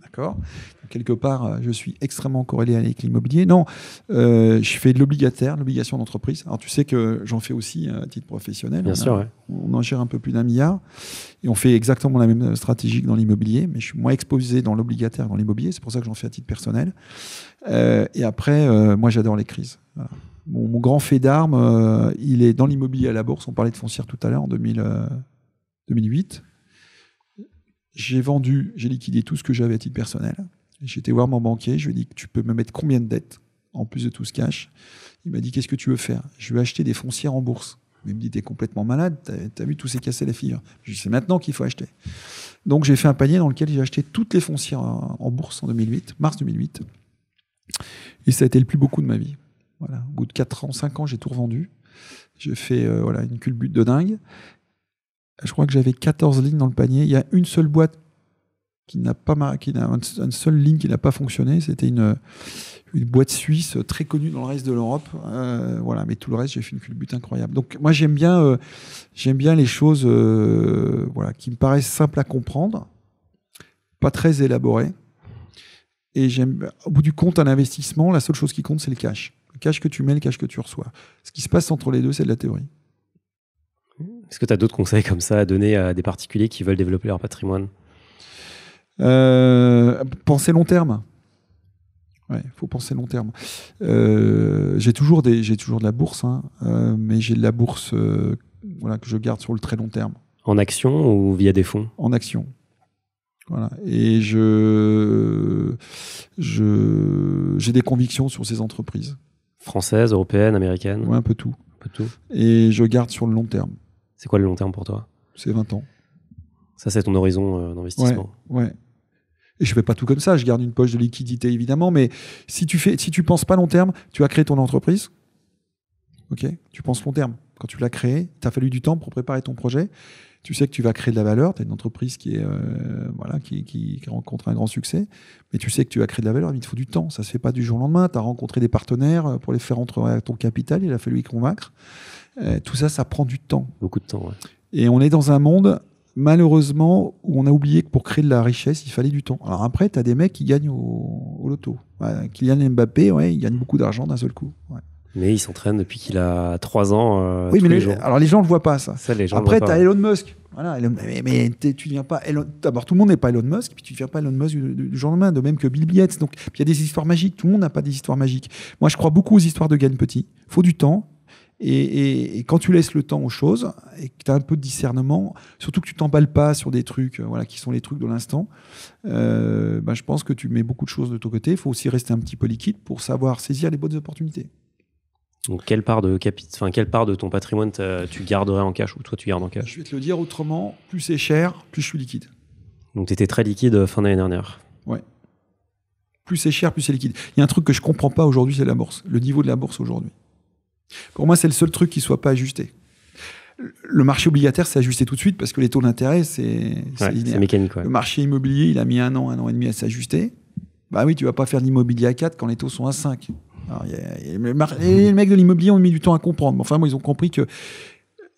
A: D'accord ? Donc, quelque part, je suis extrêmement corrélé avec l'immobilier. Non, je fais de l'obligation d'entreprise. Alors, tu sais que j'en fais aussi à titre professionnel.
B: Bien sûr, ouais.
A: On en gère un peu plus d'1 milliard. Et on fait exactement la même stratégie que dans l'immobilier, mais je suis moins exposé dans l'obligataire que dans l'immobilier. C'est pour ça que j'en fais à titre personnel. Et après, moi, j'adore les crises. Voilà. Mon grand fait d'armes, il est dans l'immobilier à la bourse. On parlait de foncière tout à l'heure, en 2008. J'ai liquidé tout ce que j'avais à titre personnel. J'ai été voir mon banquier, je lui ai dit, tu peux me mettre combien de dettes en plus de tout ce cash ? Il m'a dit, qu'est-ce que tu veux faire ? Je vais acheter des foncières en bourse. Mais il me dit, t'es complètement malade, t'as vu, tout s'est cassé la figure. Je dis, c'est maintenant qu'il faut acheter. Donc j'ai fait un panier dans lequel j'ai acheté toutes les foncières en bourse en 2008, mars 2008. Et ça a été le plus beau coup de ma vie. Voilà. Au bout de 4 ans, 5 ans, j'ai tout revendu. J'ai fait une culbute de dingue. Je crois que j'avais 14 lignes dans le panier. Il y a une seule boîte une seule ligne qui n'a pas fonctionné. C'était une boîte suisse très connue dans le reste de l'Europe. Mais tout le reste, j'ai fait une culbute incroyable. Donc moi, j'aime bien les choses qui me paraissent simples à comprendre, pas très élaborées. Et au bout du compte, un investissement, la seule chose qui compte, c'est le cash. Le cash que tu mets, le cash que tu reçois. Ce qui se passe entre les deux, c'est de la théorie.
B: Est-ce que tu as d'autres conseils comme ça à donner à des particuliers qui veulent développer leur patrimoine ?
A: Penser long terme. Ouais, faut penser long terme. J'ai toujours de la bourse, mais j'ai de la bourse que je garde sur le très long terme.
B: En action ou via des fonds ?
A: En action. Voilà. Et j'ai des convictions sur ces entreprises.
B: Françaises, européennes, américaines ?
A: Ouais, un peu tout. Et je garde sur le long terme.
B: C'est quoi le long terme pour toi ?
A: C'est 20 ans.
B: Ça, c'est ton horizon d'investissement.
A: Ouais. Et je fais pas tout comme ça, je garde une poche de liquidité évidemment, mais si tu penses pas long terme, tu as créé ton entreprise, ok ? Tu penses long terme. Quand tu l'as créé, t'as fallu du temps pour préparer ton projet. Tu sais que tu vas créer de la valeur, tu as une entreprise qui rencontre un grand succès, mais tu sais que tu vas créer de la valeur, mais il te faut du temps, ça se fait pas du jour au lendemain. Tu as rencontré des partenaires pour les faire entrer à ton capital, il a fallu y convaincre. Tout ça, ça prend du temps.
B: Beaucoup de temps, ouais.
A: Et on est dans un monde, malheureusement, où on a oublié que pour créer de la richesse, il fallait du temps. Alors après, tu as des mecs qui gagnent au loto. Ouais, Kylian Mbappé, il gagne beaucoup d'argent d'un seul coup. Ouais.
B: Mais il s'entraîne depuis qu'il a 3 ans.
A: Oui, mais les gens ne le voient pas, ça.
B: Les gens
A: après, tu as
B: Elon
A: Musk. Voilà, mais tu ne deviens pas D'abord, tout le monde n'est pas Elon Musk, puis tu ne deviens pas Elon Musk du jour au lendemain, de même que Bill Gates. Donc, il y a des histoires magiques. Tout le monde n'a pas des histoires magiques. Moi, je crois beaucoup aux histoires de gagne petit. Il faut du temps. Et quand tu laisses le temps aux choses et que tu as un peu de discernement, surtout que tu t'emballes pas sur des trucs qui sont les trucs de l'instant, je pense que tu mets beaucoup de choses de ton côté. Il faut aussi rester un petit peu liquide pour savoir saisir les bonnes opportunités.
B: Donc, quelle part de ton patrimoine tu garderais en cash ou toi tu gardes en cash ?
A: Je vais te le dire autrement, plus c'est cher, plus je suis liquide.
B: Donc tu étais très liquide fin d'année dernière.
A: Ouais. Plus c'est cher, plus c'est liquide. Il y a un truc que je comprends pas aujourd'hui, c'est la bourse. Le niveau de la bourse aujourd'hui. Pour moi, c'est le seul truc qui soit pas ajusté. Le marché obligataire, c'est ajusté tout de suite parce que les taux d'intérêt, c'est
B: mécanique. Ouais.
A: Le marché immobilier, il a mis un an et demi à s'ajuster. Bah oui, tu vas pas faire de l'immobilier à 4 quand les taux sont à 5. Alors, les mecs de l'immobilier ont mis du temps à comprendre. Enfin, moi, ils ont compris que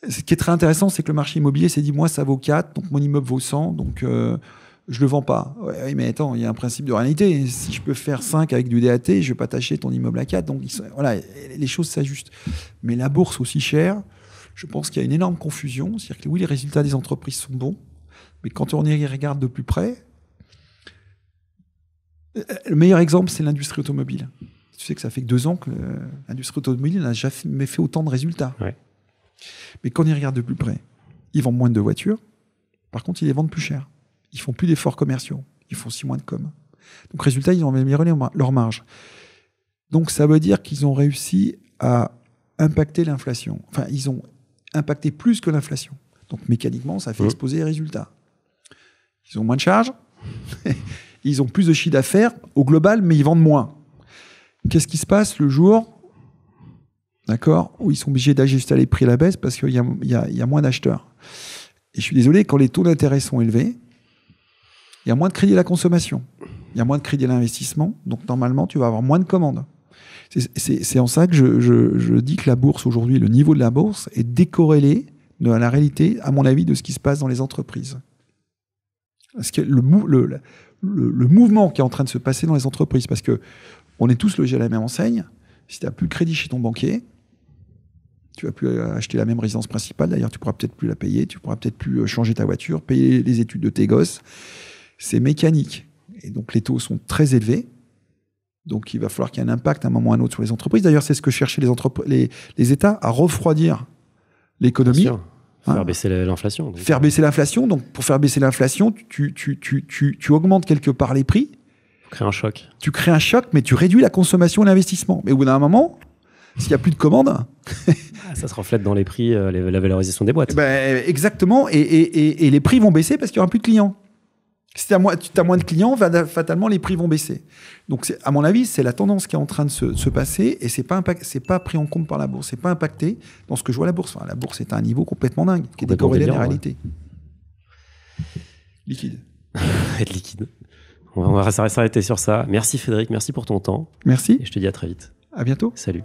A: ce qui est très intéressant, c'est que le marché immobilier s'est dit, moi, ça vaut 4, donc mon immeuble vaut 100, donc je le vends pas. Ouais, mais attends, il y a un principe de réalité. Si je peux faire 5 avec du DAT, je vais pas t'acheter ton immeuble à 4. Donc, les choses s'ajustent. Mais la bourse aussi chère, je pense qu'il y a une énorme confusion. C'est-à-dire que oui, les résultats des entreprises sont bons, mais quand on y regarde de plus près, le meilleur exemple, c'est l'industrie automobile. Tu sais que ça fait que 2 ans que l'industrie automobile n'a jamais fait autant de résultats. Ouais. Mais quand on y regarde de plus près, ils vendent moins de voitures. Par contre, ils les vendent plus cher. Ils font plus d'efforts commerciaux. Ils font aussi moins de com. Donc, résultat, ils ont amélioré leur marge. Donc, ça veut dire qu'ils ont réussi à impacter l'inflation. Enfin, ils ont impacté plus que l'inflation. Donc, mécaniquement, ça fait exploser les résultats. Ils ont moins de charges. Ils ont plus de chiffre d'affaires au global, mais ils vendent moins. Qu'est-ce qui se passe le jour, d'accord, où ils sont obligés d'ajuster les prix à la baisse parce qu'il y a moins d'acheteurs. Et je suis désolé, quand les taux d'intérêt sont élevés, il y a moins de crédit à la consommation, il y a moins de crédit à l'investissement, donc normalement, tu vas avoir moins de commandes. C'est en ça que je dis que la bourse aujourd'hui, le niveau de la bourse est décorrélé de la réalité, à mon avis, de ce qui se passe dans les entreprises. Parce que le mouvement qui est en train de se passer dans les entreprises, parce que on est tous logés à la même enseigne. Si tu n'as plus de crédit chez ton banquier, tu ne vas plus acheter la même résidence principale. D'ailleurs, tu ne pourras peut-être plus la payer. Tu ne pourras peut-être plus changer ta voiture, payer les études de tes gosses. C'est mécanique. Et donc, les taux sont très élevés. Donc, il va falloir qu'il y ait un impact à un moment ou à un autre sur les entreprises. D'ailleurs, c'est ce que cherchaient les États, à refroidir l'économie.
B: Bien sûr. Faire baisser l'inflation.
A: Faire baisser l'inflation. Donc, pour faire baisser l'inflation, tu augmentes quelque part les prix. Tu crées un choc, mais tu réduis la consommation et l'investissement. Mais au bout d'un moment, s'il n'y a plus de commandes,
B: Ça se reflète dans les prix, la valorisation des boîtes.
A: Exactement. Et les prix vont baisser parce qu'il n'y aura plus de clients. Si tu as moins de clients, fatalement, les prix vont baisser. Donc, à mon avis, c'est la tendance qui est en train de se passer et c'est pas pris en compte par la bourse. C'est pas impacté dans ce que je vois à la bourse. Enfin, la bourse est à un niveau complètement dingue, qui est décorrélé de la réalité. Liquide.
B: Être liquide. On va s'arrêter sur ça. Merci Frédéric, merci pour ton temps.
A: Merci.
B: Et je te dis à très vite.
A: À bientôt.
B: Salut.